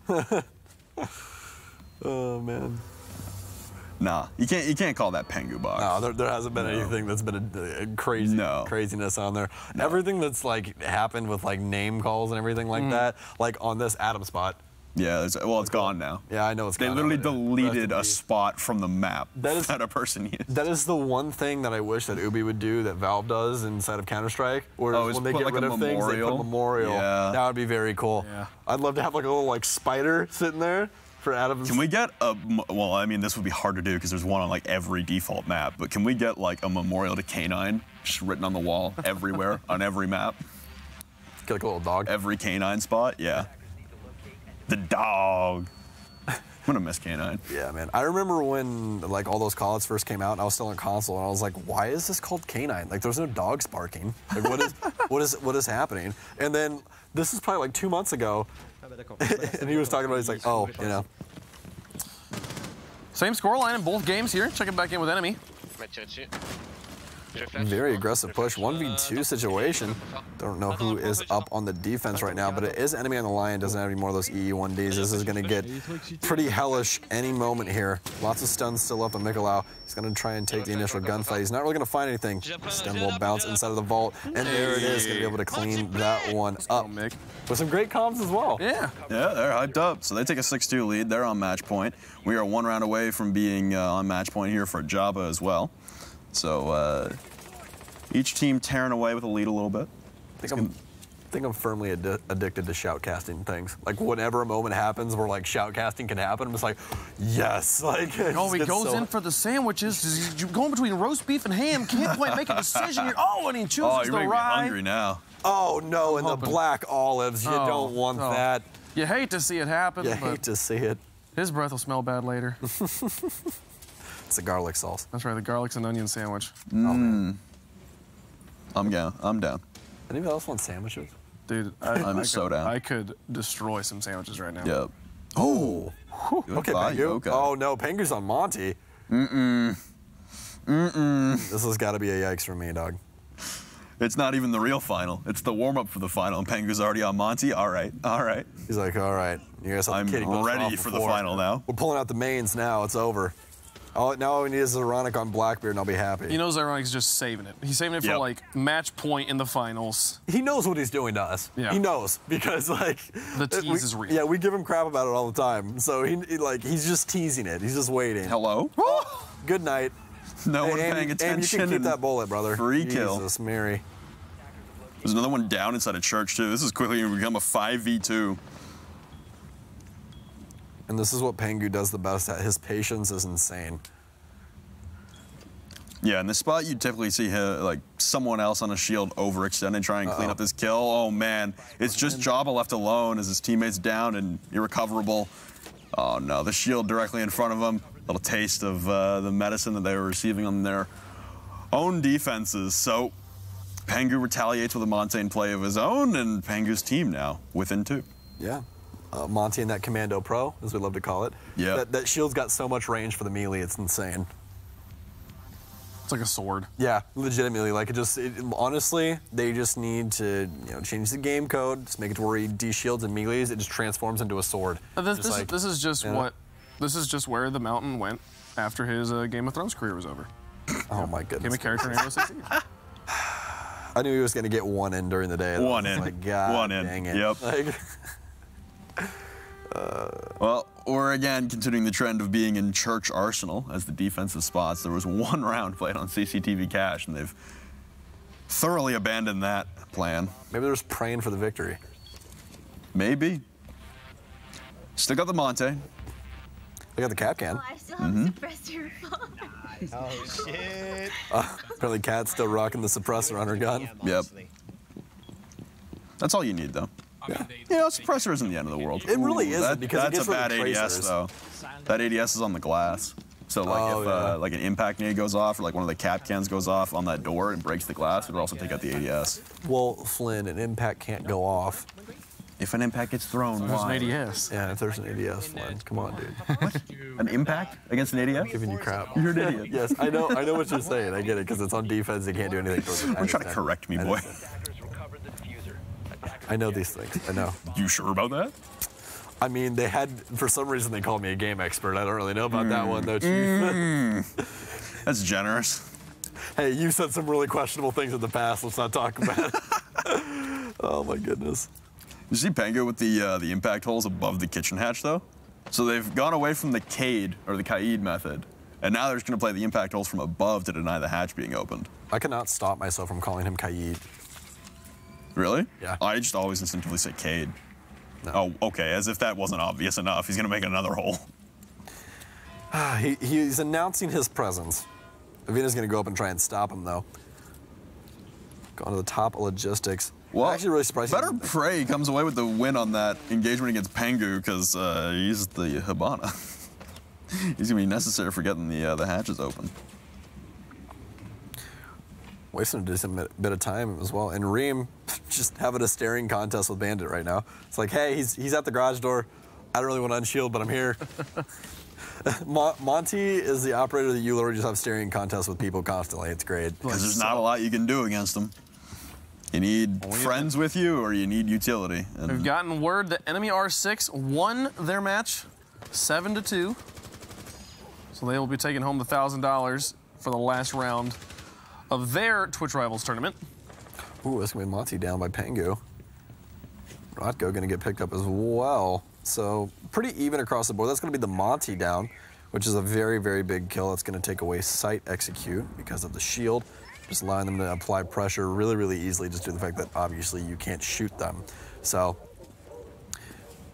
Oh, man. Nah, you can't call that Pengu box. No, there hasn't been anything that's been a craziness on there. No. Everything that's like happened with like name calls and everything like that, like on this Adam spot. Yeah, well, it's gone now. Yeah, I know it's gone. They literally deleted a spot from the map that a person used. That is the one thing that I wish that Ubi would do that Valve does inside of Counter-Strike. When they get rid of things, they put a memorial. Yeah. That would be very cool. Yeah. I'd love to have like a little like spider sitting there. Can we get a, well, I mean, this would be hard to do because there's one on like every default map, but can we get like a memorial to K9 just written on the wall everywhere on every map? Get like a little dog. Every K9 spot, yeah. The dog. I'm gonna miss K9. Yeah, man. I remember when like all those call-outs first came out and I was still on console and I was like, why is this called K9? Like there's no dogs barking. Like what is happening? And then this is probably like 2 months ago. And he was talking about, he's like, oh, you know. Same scoreline in both games here. Check it back in with enemy. Very aggressive push, 1v2 situation. Don't know who is up on the defense right now, but it is enemy on the line. Doesn't have any more of those EE1Ds. This is going to get pretty hellish any moment here. Lots of stuns still up on Mikolau. He's going to try and take the initial gunfight. He's not really going to find anything. Stem will bounce inside of the vault, and there it is. Going to be able to clean that one up. With some great comms as well. Yeah. Yeah, they're hyped up. So they take a 6-2 lead. They're on match point. We are one round away from being on match point here for Jabba as well. So each team tearing away with a lead a little bit. I think I'm firmly addicted to shoutcasting things. Like whenever a moment happens where like shoutcasting can happen, I'm just like, yes. Like, oh, he goes in for the sandwiches. He's going between roast beef and ham. Can't quite make a decision here. Oh, and he chooses the rye. You're making me hungry now. Oh no, and the black olives. You don't want that. You hate to see it happen. You hate to see it. His breath will smell bad later. It's the garlic sauce. That's right, the garlic's and onion sandwich. Mm. I'm down. I'm down. Anybody else want sandwiches? Dude, I'm so down. I could destroy some sandwiches right now. Yep. Oh. Okay, Pengu. Okay. Oh no, Pengu's on Monty. This has got to be a yikes for me, dog. It's not even the real final. It's the warm-up for the final, and Pengu's already on Monty. All right, all right. He's like, all right. You guys have I'm ready for the final now. We're pulling out the mains now. It's over. Now all we need is Ironic on Blackbeard, and I'll be happy. He knows Ironic's just saving it. He's saving it for like match point in the finals. He knows what he's doing to us. Yeah. He knows because like the tease is real. Yeah, we give him crap about it all the time. So he's just teasing it. He's just waiting. Hello. Good night. No one paying attention. You can keep that bullet, brother. Free kill. Jesus, Mary. There's another one down inside a church too. This is quickly going to become a 5v2. And this is what Pengu does the best at. His patience is insane. Yeah, in this spot, you typically see like someone else on a shield overextend and try and clean up this kill. Oh man, it's just Jabba left alone as his teammate's down and irrecoverable. Oh no, the shield directly in front of him. A little taste of the medicine that they were receiving on their own defenses. So Pengu retaliates with a Montaigne play of his own, and Pengu's team now within 2. Yeah. Monty and that Commando Pro, as we love to call it. Yeah. That shield's got so much range for the melee, it's insane. It's like a sword. Yeah, legitimately. Like honestly, they just need to change the game code, just make it to where he de-shields and melees. It just transforms into a sword. This is just where the Mountain went after his Game of Thrones career was over. Oh my goodness. Became a character in Rainbow Six Siege. I knew he was going to get one in during the day. One in. Like, God one in. Dang it. Yep. Like, well, we're again continuing the trend of being in church arsenal as the defensive spots. There was one round played on CCTV cache, and they've thoroughly abandoned that plan. Maybe they're just praying for the victory. Maybe. Still got the Monte. They got the cap can. Oh, I still have a suppressor. Oh, shit. Apparently Kat's still rocking the suppressor on her gun. Yep. That's all you need, though. Yeah. Suppressor isn't the end of the world. It really isn't, because that's it gets a bad rid of ADS, though. That ADS is on the glass. So, like, if like an impact nade goes off, or like one of the cap cans goes off on that door and breaks the glass, it would also take out the ADS. Well, Flynn, an impact can't go off. If an impact gets thrown, There's why? an ADS. Yeah, if there's an ADS, Flynn. Come on, dude. What? An impact against an ADS? Giving you crap. You're an idiot. Yes, I know what you're saying. I get it, because it's on defense. They can't do anything towards it. Don't try to correct me, boy. I know these things. I know. You sure about that? I mean, for some reason, they called me a game expert. I don't really know about that one, though, Chief. That's generous. Hey, you said some really questionable things in the past. Let's not talk about it. Oh, my goodness. You see Pengu with the impact holes above the kitchen hatch, though? So they've gone away from the Cade, or the Kaid method, and now they're just going to play the impact holes from above to deny the hatch being opened. I cannot stop myself from calling him Kaid. Really? Yeah. I just always instinctively say Cade. No. Oh, okay, as if that wasn't obvious enough. He's going to make another hole. He's announcing his presence. Avina's going to go up and try and stop him, though. Going to the top of logistics. Well, I'm actually really surprised. Better pray he comes away with the win on that engagement against Pengu, because he's the Hibana. He's going to be necessary for getting the hatches open. Wasting a decent bit of time as well. And Reem just having a staring contest with Bandit right now. It's like, hey, he's at the garage door. I don't really want to unshield, but I'm here. Monty is the operator that you literally just have staring contests with people constantly. It's great. Because there's not a lot you can do against them. You need friends with you, or you need utility. And we've gotten word that enemy R6 won their match 7-2. So they will be taking home the $1,000 for the last round of their Twitch Rivals tournament. Ooh, that's going to be Monty down by Pengu. Rotko going to get picked up as well. So pretty even across the board. That's going to be the Monty down, which is a very, very big kill. That's going to take away sight execute because of the shield. Just allowing them to apply pressure really, really easily just due to the fact that obviously you can't shoot them. So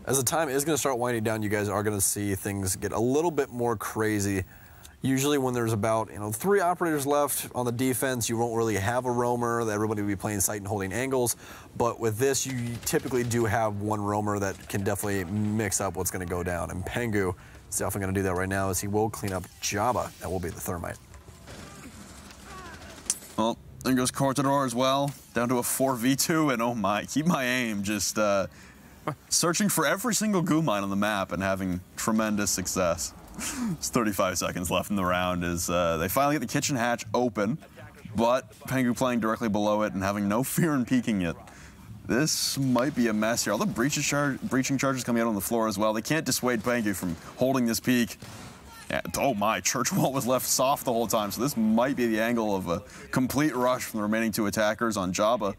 as the time is going to start winding down, you guys are going to see things get a little bit more crazy. Usually when there's about 3 operators left on the defense, you won't really have a roamer. Everybody will be playing sight and holding angles. But with this, you typically do have one roamer that can definitely mix up what's going to go down. And Pengu is definitely going to do that right now, as he will clean up Jabba. That will be the Thermite. Well, there goes Cortador as well, down to a 4v2, and oh my, keep my aim, just searching for every single goo mine on the map and having tremendous success. It's 35 seconds left in the round as they finally get the kitchen hatch open, but Pengu playing directly below it and having no fear in peeking it. This might be a mess here. All the breaching charges coming out on the floor as well. They can't dissuade Pengu from holding this peak. Yeah, oh my, church wall was left soft the whole time, so this might be the angle of a complete rush from the remaining 2 attackers on Jabba.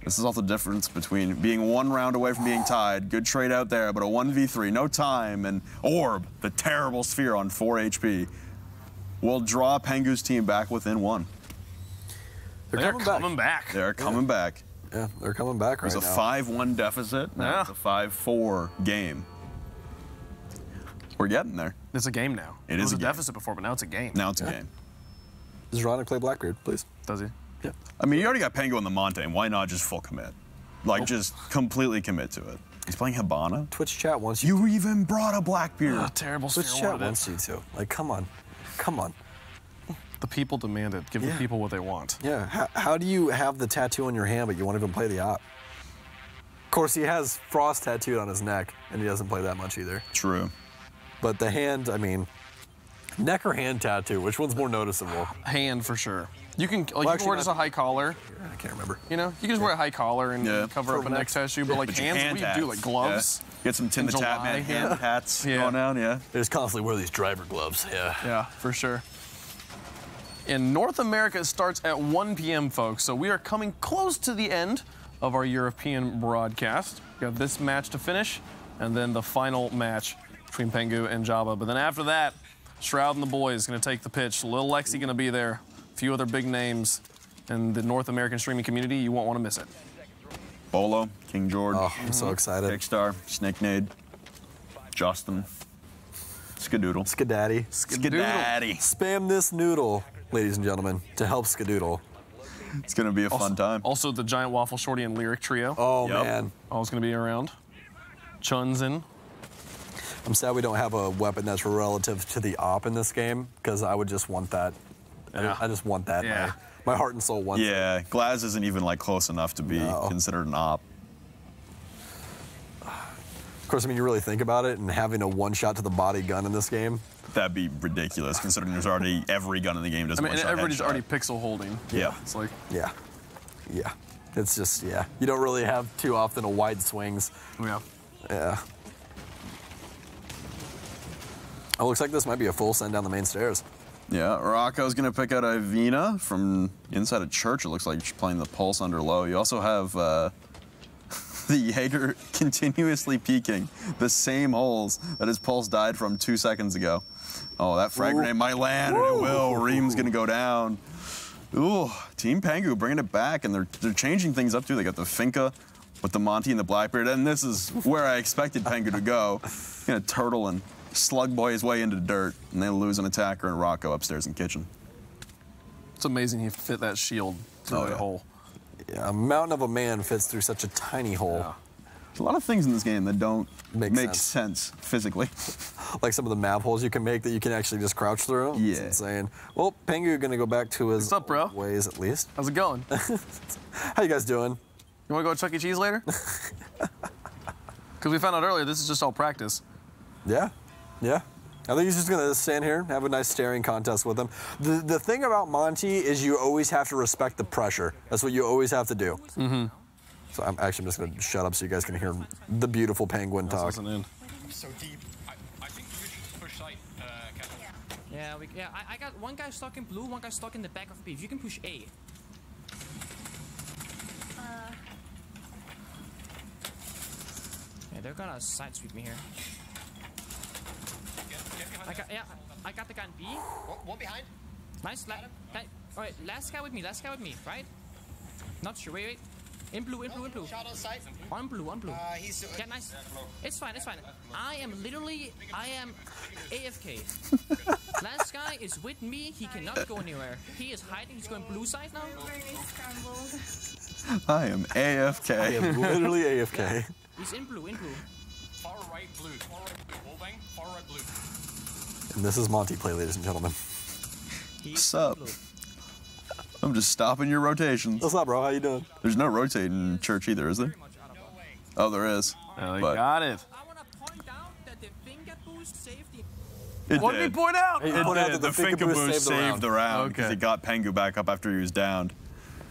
This is also the difference between being 1 round away from being tied, good trade out there, but a 1v3, no time, and Orb, the terrible sphere on 4 HP, will draw Pengu's team back within 1. They're coming back. They're coming back. Yeah, they're coming back right now. There's a 5-1 deficit, now it's a 5-4 game. We're getting there. It's a game now. It was a deficit before, but now it's a game. Now it's a game. Does Ronick play Blackbeard, please? Does he? Yeah. I mean, you already got Pengu on the Monte. Why not just full commit? Like, just completely commit to it. He's playing Hibana. Twitch chat wants you. You even brought a Blackbeard. Oh, terrible. Twitch chat wants you to. Like, come on. Come on. The people demand it. Give the people what they want. Yeah. How do you have the tattoo on your hand, but you won't even play the op? Of course, he has Frost tattooed on his neck, and he doesn't play that much either. True. But the hand, I mean, Neck or hand tattoo? Which one's more noticeable? Hand for sure. You can you can wear it as a high collar. I can't remember. You know, you can just wear a high collar and cover up a neck tattoo, but like hands, what do you do? Like gloves? Yeah. Get some Tim the Tatman hand hats going down, They just constantly wear these driver gloves, Yeah, for sure. In North America, it starts at 1 p.m., folks, so we are coming close to the end of our European broadcast. We have this match to finish, and then the final match between Pengu and Jabba. But then after that, Shroud and the boys going to take the pitch. Lil Lexi going to be there. A few other big names in the North American streaming community. You won't want to miss it. Bolo, King George. Oh, I'm so excited. Kickstar, Snake Nade, Justin, Skadoodle. Skadaddy. Skadaddy. Spam this noodle, ladies and gentlemen, to help Skadoodle. It's going to be a fun time. Also, the Giant Waffle Shorty and Lyric Trio. Oh, man. Always going to be around. Chun's in. I'm sad we don't have a weapon that's relative to the op in this game, because I would just want that. Yeah. I just want that. Yeah. My heart and soul wants it. Yeah, Glaz isn't even like close enough to be considered an op. Of course, I mean, you really think about it, and having a one-shot to the body gun in this game. That'd be ridiculous, considering there's already every gun in the game does one-shot headshot. Everybody's already pixel holding. Yeah. It's like... Yeah. It's just, you don't really have too often a wide swings. Yeah. Oh, looks like this might be a full send down the main stairs. Yeah, Rocco's going to pick out Ivina from inside a church. It looks like she's playing the pulse under low. You also have the Jaeger continuously peeking the same holes that his pulse died from 2 seconds ago. Oh, that frag grenade might land, and it will. Reem's going to go down. Ooh, Team Pengu bringing it back, and they're changing things up, too. They got the Finka with the Monty and the Blackbeard, and this is where I expected Pengu to go. Going to turtle and slug boy his way into the dirt, and they lose an attacker and Rocco upstairs in kitchen. It's amazing he fit that shield through that hole. Yeah, a mountain of a man fits through such a tiny hole. Yeah. There's a lot of things in this game that don't make sense physically. Like some of the map holes you can make that you can actually just crouch through. Yeah. It's insane. Well, Pengu gonna go back to his ways at least. How's it going? How you guys doing? You wanna go to Chuck E. Cheese later? Because we found out earlier this is just all practice. Yeah. I think he's just gonna stand here, have a nice staring contest with him. The thing about Monty is you always have to respect the pressure. That's what you always have to do. So I'm just gonna shut up so you guys can hear the beautiful penguin talk. So deep. I think you should push side, Yeah, I got one guy stuck in blue, one guy stuck in the back of B. If you can push A. Yeah, they're gonna side sweep me here. I got the guy in B. One behind. Nice. Alright, last guy with me, right? Not sure, wait. In blue. Shot on side. On blue. He's yeah, nice. It's fine. I am AFK. Last guy is with me, he cannot go anywhere. He is hiding, he's going blue side now. I am AFK. I am literally AFK. He's in blue. far right blue. Wallbang, far right blue. And this is Monty play, ladies and gentlemen. What's up? I'm just stopping your rotations. What's up, bro? How you doing? There's no rotating in church either, is there? Oh, there is. Oh, you got it. I want to point out that the finger boost saved the... What did he point out? He pointed out that The Finka boost saved the round because Okay. he got Pengu back up after he was downed.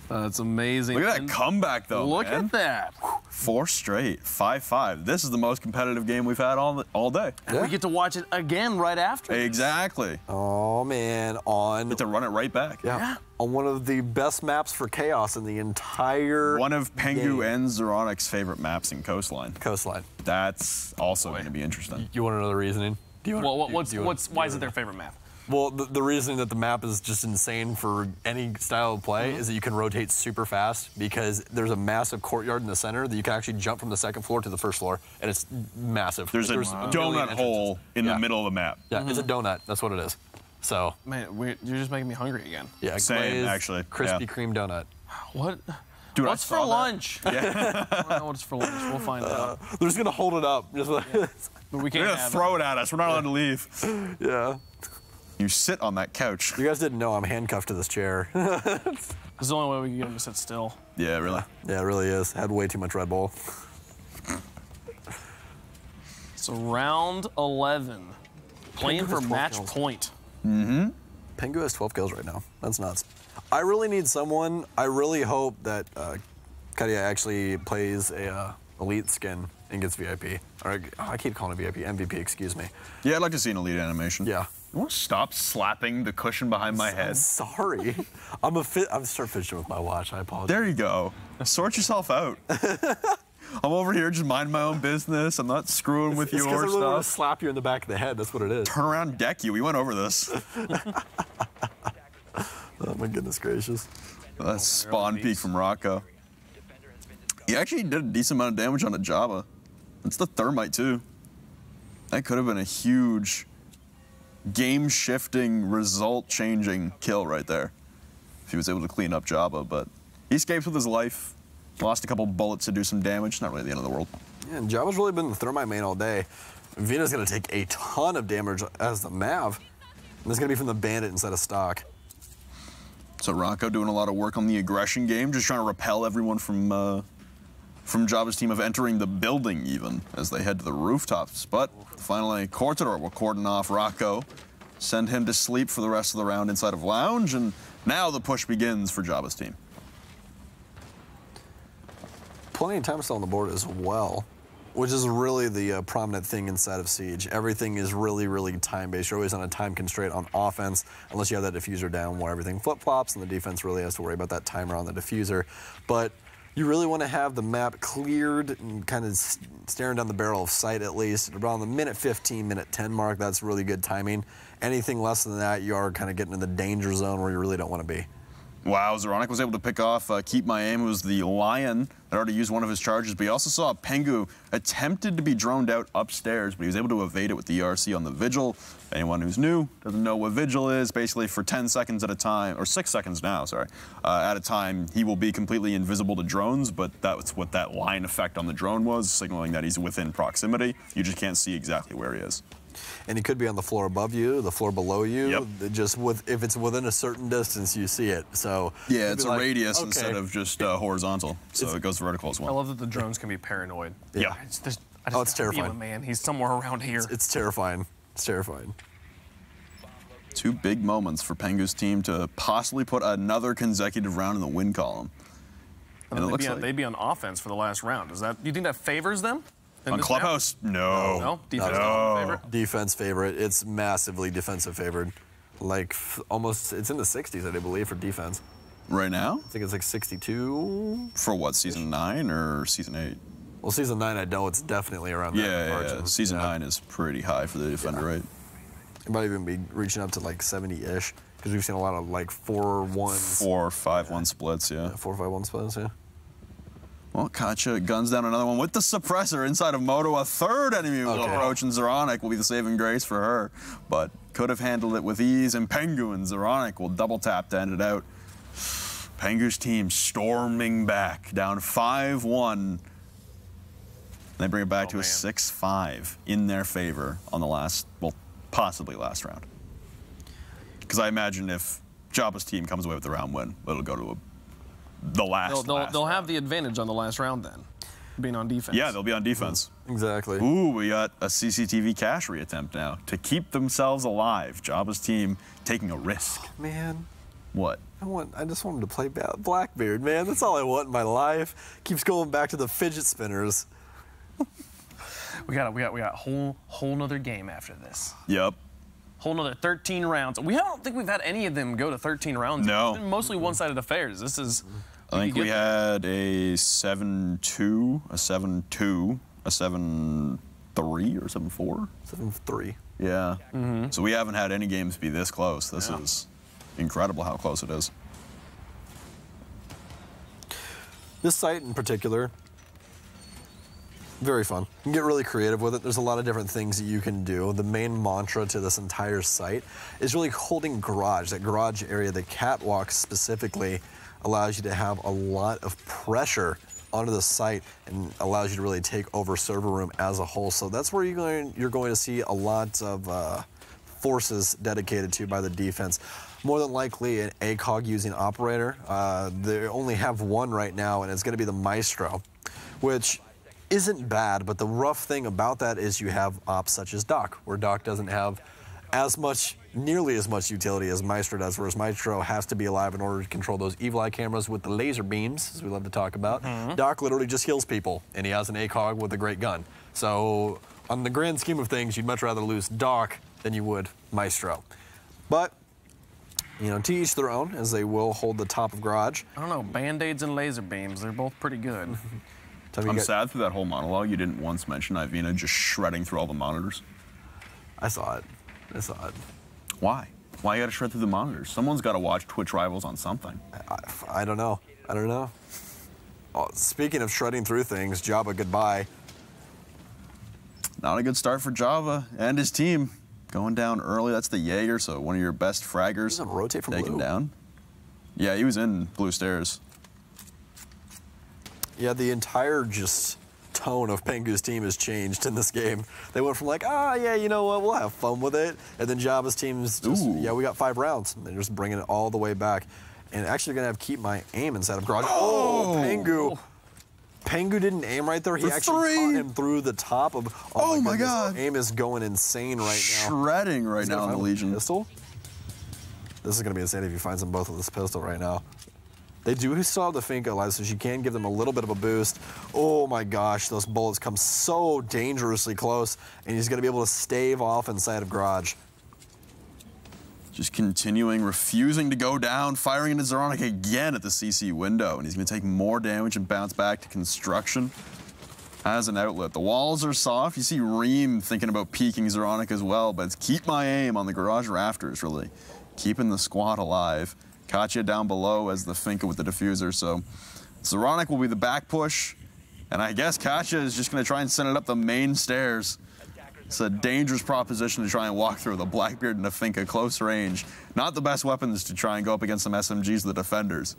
That's amazing. Look at that comeback, though, Look man. at that. 4 straight, 5-5. This is the most competitive game we've had all day. And we get to watch it again right after. Exactly. Oh, man. On... Get to run it right back. Yeah. On one of the best maps for chaos in the entire One of Pengu game. and Zeronic's favorite maps in Coastline. Coastline. That's also going to be interesting. You want to know the reasoning? Do you want, Well, why is it their favorite map? Well, the reason that the map is just insane for any style of play is that you can rotate super fast because there's a massive courtyard in the center that you can actually jump from the second floor to the first floor, and it's massive. There's a donut hole in the middle of the map. Yeah, it's a donut. That's what it is. So. Man, you're just making me hungry again. Yeah, Same, glazed, actually. Crispy cream donut. What? Dude, what's for lunch? Yeah. I don't know what's for lunch. We'll find out. They're just gonna hold it up. Just like, But we can't They're going to throw it at us. We're not allowed to leave. yeah. You sit on that couch. You guys didn't know I'm handcuffed to this chair. This is the only way we can get him to sit still. Yeah, really. Yeah, it really is. Had way too much Red Bull. So round 11. Playing for match point. Mm-hmm. Pengu has 12 kills right now. That's nuts. I really need someone. I really hope that Kadia actually plays a elite skin and gets VIP. Or I keep calling it VIP, MVP, excuse me. Yeah, I'd like to see an elite animation. Yeah. You want to stop slapping the cushion behind my head? I'm sorry. I'm start fidgeting with my watch. I apologize. There you go. Sort yourself out. I'm over here just minding my own business. I'm not screwing with your stuff. I really want to stuff. slap you in the back of the head. That's what it is. Turn around and deck you. We went over this. Oh my goodness gracious. That's spawn peek from Rocco. He actually did a decent amount of damage on a Jabba. It's the thermite too. That could have been a huge game-shifting, result-changing kill right there if he was able to clean up Jabba, but he escapes with his life. Lost a couple bullets to do some damage. Not really the end of the world. Yeah, and Jabba's really been the thermite main all day. Vina's going to take a ton of damage as the Mav. And it's going to be from the Bandit instead of stock. So Rocco doing a lot of work on the aggression game, just trying to repel everyone from Jabba's team of entering the building even as they head to the rooftops. But finally, Cortador will cordon off Rocco, send him to sleep for the rest of the round inside of Lounge, and now the push begins for Jabba's team. Plenty of time still on the board as well, which is really the prominent thing inside of Siege. Everything is really, really time-based. You're always on a time constraint on offense, unless you have that diffuser down where everything flip-flops, and the defense really has to worry about that timer on the diffuser. But you really want to have the map cleared and kind of staring down the barrel of sight at least. Around the minute 15, minute 10 mark, that's really good timing. Anything less than that, you are kind of getting in the danger zone where you really don't want to be. Wow, Zeronic was able to pick off Keep My Aim, who was the Lion that already used one of his charges, but he also saw Pengu attempted to be droned out upstairs, but he was able to evade it with the ERC on the Vigil. Anyone who's new doesn't know what Vigil is. Basically, for 10 seconds at a time, or 6 seconds now, sorry, at a time, he will be completely invisible to drones, but that's what that line effect on the drone was, signaling that he's within proximity. You just can't see exactly where he is. And he could be on the floor above you, the floor below you. Yep. Just if it's within a certain distance, you see it. So yeah, it's a like, radius okay. instead of just horizontal, so it goes vertical as well. I love that the drones can be paranoid. Yeah. It's terrifying. Man, he's somewhere around here. It's terrifying. It's terrifying. Two big moments for Pengu's team to possibly put another consecutive round in the win column. And it looks like they'd be on offense for the last round. Do you think that favors them? On Clubhouse, no. No? Defense favorite? Defense favorite. It's massively defensive favored. Like almost, it's in the 60s, I believe, for defense. Right now? I think it's like 62. For what, season 9 or season 8? Well, season 9, I know it's definitely around that margin. Yeah. Season 9 is pretty high for the defender rate. It might even be reaching up to like 70-ish, because we've seen a lot of like 4-1s. 4-5-1 splits, yeah. 4-5-1 splits, yeah. Well, Kacha guns down another one with the suppressor inside of Moto. A third enemy will approach, and Zeronic will be the saving grace for her. But could have handled it with ease, and Pengu and Zeronic will double tap to end it out. Pengu's team storming back, down 5-1. They bring it back to a 6-5 in their favor on the last, well, possibly last round. Because I imagine if Jabba's team comes away with the round win, it'll go to the last They'll have the advantage on the last round then, being on defense. Yeah, they'll be on defense. Exactly. Ooh, we got a CCTV cash reattempt now to keep themselves alive. Jabba's team taking a risk. Man. What? I just wanted to play Blackbeard, man. That's all I want in my life. Keeps going back to the fidget spinners. we got a whole nother game after this. Yep. Whole nother 13 rounds. I don't think we've had any of them go to 13 rounds. No. It's been mostly one-sided affairs. This is. I think we had a 7-2, a 7-2, a 7-3 or 7-4. 7-3. Yeah. So we haven't had any games be this close. This is incredible how close it is. This site in particular, very fun. You can get really creative with it. There's a lot of different things that you can do. The main mantra to this entire site is really holding garage. That garage area, the catwalk specifically, allows you to have a lot of pressure onto the site and allows you to really take over server room as a whole. So that's where you're going to see a lot of forces dedicated to by the defense. More than likely an ACOG using operator. They only have one right now, and it's going to be the Maestro, which isn't bad, but the rough thing about that is you have ops such as Doc, where Doc doesn't have nearly as much utility as Maestro does, whereas Maestro has to be alive in order to control those evil eye cameras with the laser beams, as we love to talk about. Doc literally just heals people, and he has an ACOG with a great gun. So on the grand scheme of things, you'd much rather lose Doc than you would Maestro. But, you know, to each their own, as they will hold the top of garage. I don't know, Band-Aids and laser beams, they're both pretty good. I'm sad through that whole monologue you didn't once mention Ivina just shredding through all the monitors. I saw it. I saw it. Why? Why you gotta shred through the monitors? Someone's gotta watch Twitch Rivals on something. I don't know. I don't know. Oh, speaking of shredding through things, Jabba, goodbye. Not a good start for Jabba and his team. Going down early, that's the Jaeger, so one of your best fraggers. He's on rotate from taken blue. Down. Yeah, he was in blue stairs. Yeah, the entire just tone of Pengu's team has changed in this game. They went from like, yeah, you know what, we'll have fun with it. And then Jabba's team's just, yeah, we got 5 rounds. And they're just bringing it all the way back. And actually going to have to keep my aim inside of garage. Oh, Pengu. Pengu didn't aim right there. He actually caught him through the top of, oh my God. Aim is going insane right now. Shredding right now in the Legion. Pistol? This is going to be insane if he finds them both with this pistol right now. They do still have the Finka alive, so she can give them a little bit of a boost. Oh my gosh, those bullets come so dangerously close, and he's going to be able to stave off inside of garage. Just continuing, refusing to go down, firing into Zeronic again at the CC window, and he's going to take more damage and bounce back to construction. Has an outlet. The walls are soft. You see Reem thinking about peeking Zeronic as well, but it's keep my aim on the garage rafters, really. Keeping the squad alive. Katya down below as the Finka with the diffuser, so Zeronic will be the back push, and I guess Katya is just going to try and send it up the main stairs. It's a dangerous proposition to try and walk through. The Blackbeard and the Finka close range. Not the best weapons to try and go up against some SMGs, the defenders.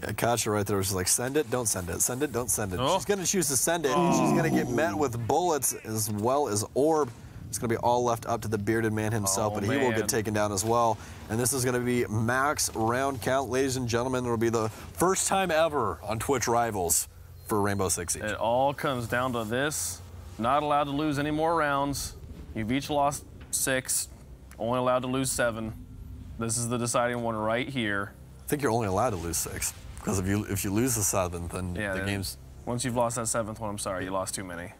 Yeah, Katya right there was just like, send it, don't send it, send it, don't send it. Oh. She's going to choose to send it, and she's going to get met with bullets as well as orb. It's going to be all left up to the bearded man himself, but he will get taken down as well. And this is going to be max round count. Ladies and gentlemen, it will be the first time ever on Twitch Rivals for Rainbow Six Siege. It all comes down to this. Not allowed to lose any more rounds. You've each lost 6, only allowed to lose 7. This is the deciding one right here. I think you're only allowed to lose 6, because if you lose the 7th, then the game's... Once you've lost that 7th one, I'm sorry, you lost too many.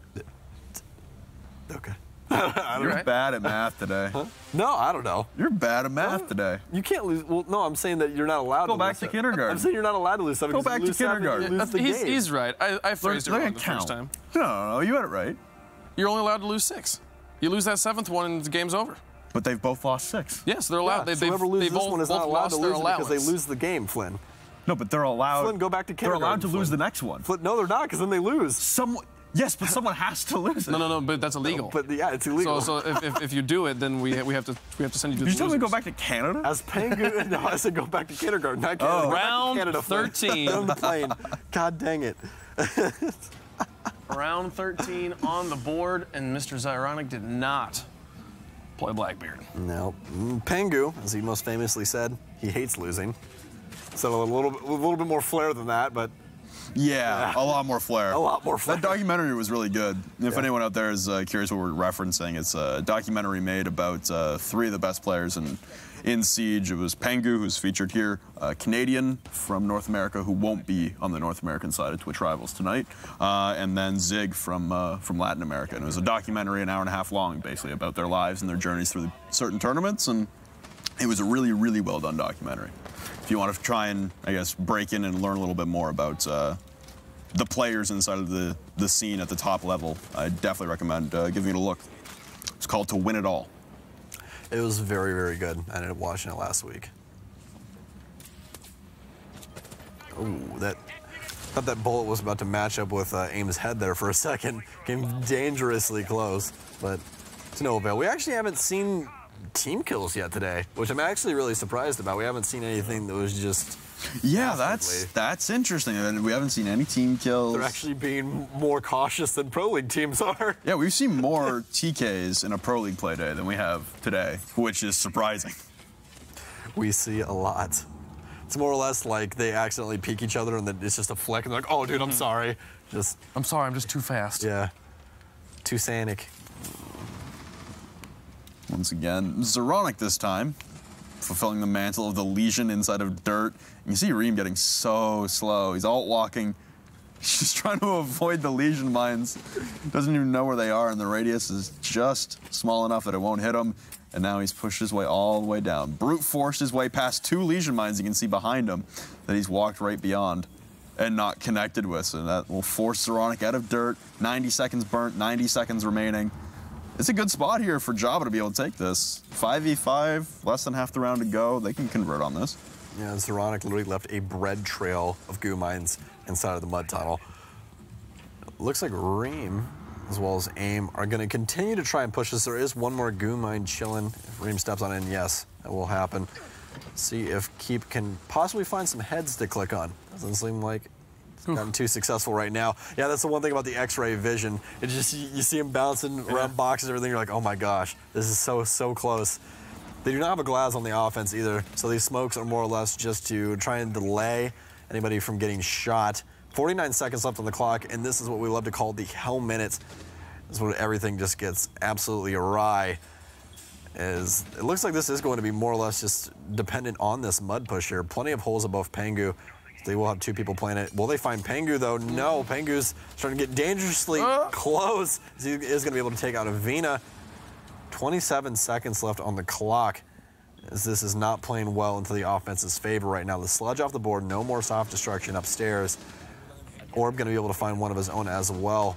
Okay. You're bad at math today. Huh? No, I don't know. You're bad at math today. You can't lose. Well, no, I'm saying that you're not allowed to lose. Go back to kindergarten. I'm saying you're not allowed to lose 7. Go back to kindergarten. He's right. I phrased it wrong the first time. No, you had it right. You're only allowed to lose 6. You lose that 7th one and the game's over. But they've both lost 6. Yes, they're allowed. Yeah, so whoever loses this one is not allowed to lose it because they lose the game, Flynn. No, but they're allowed. Flynn, go back to kindergarten. They're allowed to lose the next one. Flynn, no, they're not, because then they lose. Yes, but someone has to lose it. No, but that's illegal. No, but yeah, it's illegal. So if you do it, then we have to send you to the Did you tell me to go back to Canada? As Pengu, no, I said go back to kindergarten, not Canada. Round Canada, 13 on the plane. God dang it. Round 13 on the board, and Mr. Zyronic did not play Blackbeard. No. Pengu, as he most famously said, he hates losing. So a little bit more flair than that, but... Yeah, a lot more flair. A lot more flair. That documentary was really good. If anyone out there is curious what we're referencing, it's a documentary made about 3 of the best players in Siege. It was Pengu, who's featured here, a Canadian from North America who won't be on the North American side of Twitch Rivals tonight, and then Zig from Latin America. And it was a documentary, an hour and a half long, basically, about their lives and their journeys through certain tournaments, and it was a really, really well done documentary. If you want to try and, I guess, break in and learn a little bit more about the players inside of the scene at the top level, I definitely recommend giving it a look. It's called To Win It All. It was very, very good. I ended up watching it last week. Ooh, thought that bullet was about to match up with Aim's head there for a second. Came dangerously close, but to no avail. We actually haven't seen team kills yet today, which I'm actually really surprised about. We haven't seen anything that was just... Yeah, that's interesting. We haven't seen any team kills. They're actually being more cautious than Pro League teams are. Yeah, we've seen more TKs in a Pro League play day than we have today, which is surprising. We see a lot. It's more or less like they accidentally peek each other and then it's just a fleck and they're like, oh, dude, I'm sorry. I'm sorry, I'm just too fast. Yeah. Too sanic. Once again, Zeronic this time, fulfilling the mantle of the Legion inside of dirt. And you see Reem getting so slow. He's alt walking. He's just trying to avoid the Legion mines. Doesn't even know where they are, and the radius is just small enough that it won't hit him. And now he's pushed his way all the way down. Brute forced his way past 2 Legion mines you can see behind him that he's walked right beyond and not connected with. So that will force Zeronic out of dirt. 90 seconds burnt, 90 seconds remaining. It's a good spot here for Jabba to be able to take this. 5v5, less than half the round to go. They can convert on this. Yeah, Zeronic literally left a bread trail of goo mines inside of the mud tunnel. Looks like Reem, as well as AIM, are going to continue to try and push this. There is one more goo mine chilling. If Reem steps on in, yes, that will happen. See if Keep can possibly find some heads to click on. Doesn't seem like it's gotten too successful right now. Yeah, that's the one thing about the X-ray vision. It just, you see him bouncing around boxes and everything. You're like, oh my gosh, this is so close. They do not have a glass on the offense either, so these smokes are more or less just to try and delay anybody from getting shot. 49 seconds left on the clock, and this is what we love to call the hell minutes. This is when everything just gets absolutely awry. It looks like this is going to be more or less just dependent on this mud push here. Plenty of holes above Pengu. They will have 2 people playing it. Will they find Pengu, though? No, Pengu's starting to get dangerously close. He is going to be able to take out Avina. 27 seconds left on the clock, as this is not playing well into the offense's favor right now. The sludge off the board, no more soft destruction upstairs. Orb going to be able to find one of his own as well.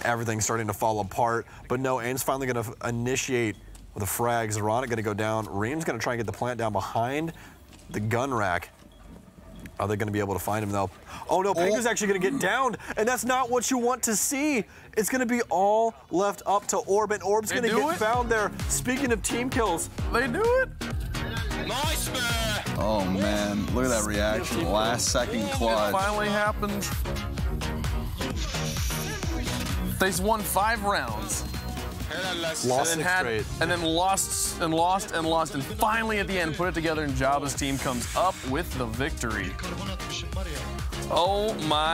Everything's starting to fall apart, but no, AIM's finally going to initiate with a frag. Zeronic going to go down. Reem's going to try and get the plant down behind the gun rack. Are they going to be able to find him, though? Oh, no, Pengu's actually going to get downed, and that's not what you want to see. It's going to be all left up to Orb, and Orb's going to get found there. Speaking of team kills, they do it. Nice, man. Oh, man. Look at that reaction. Last second clutch. It finally happened. They've won 5 rounds. Lost 6 straight. And then lost, and finally at the end put it together, and Jabba's team comes up with the victory. Oh my.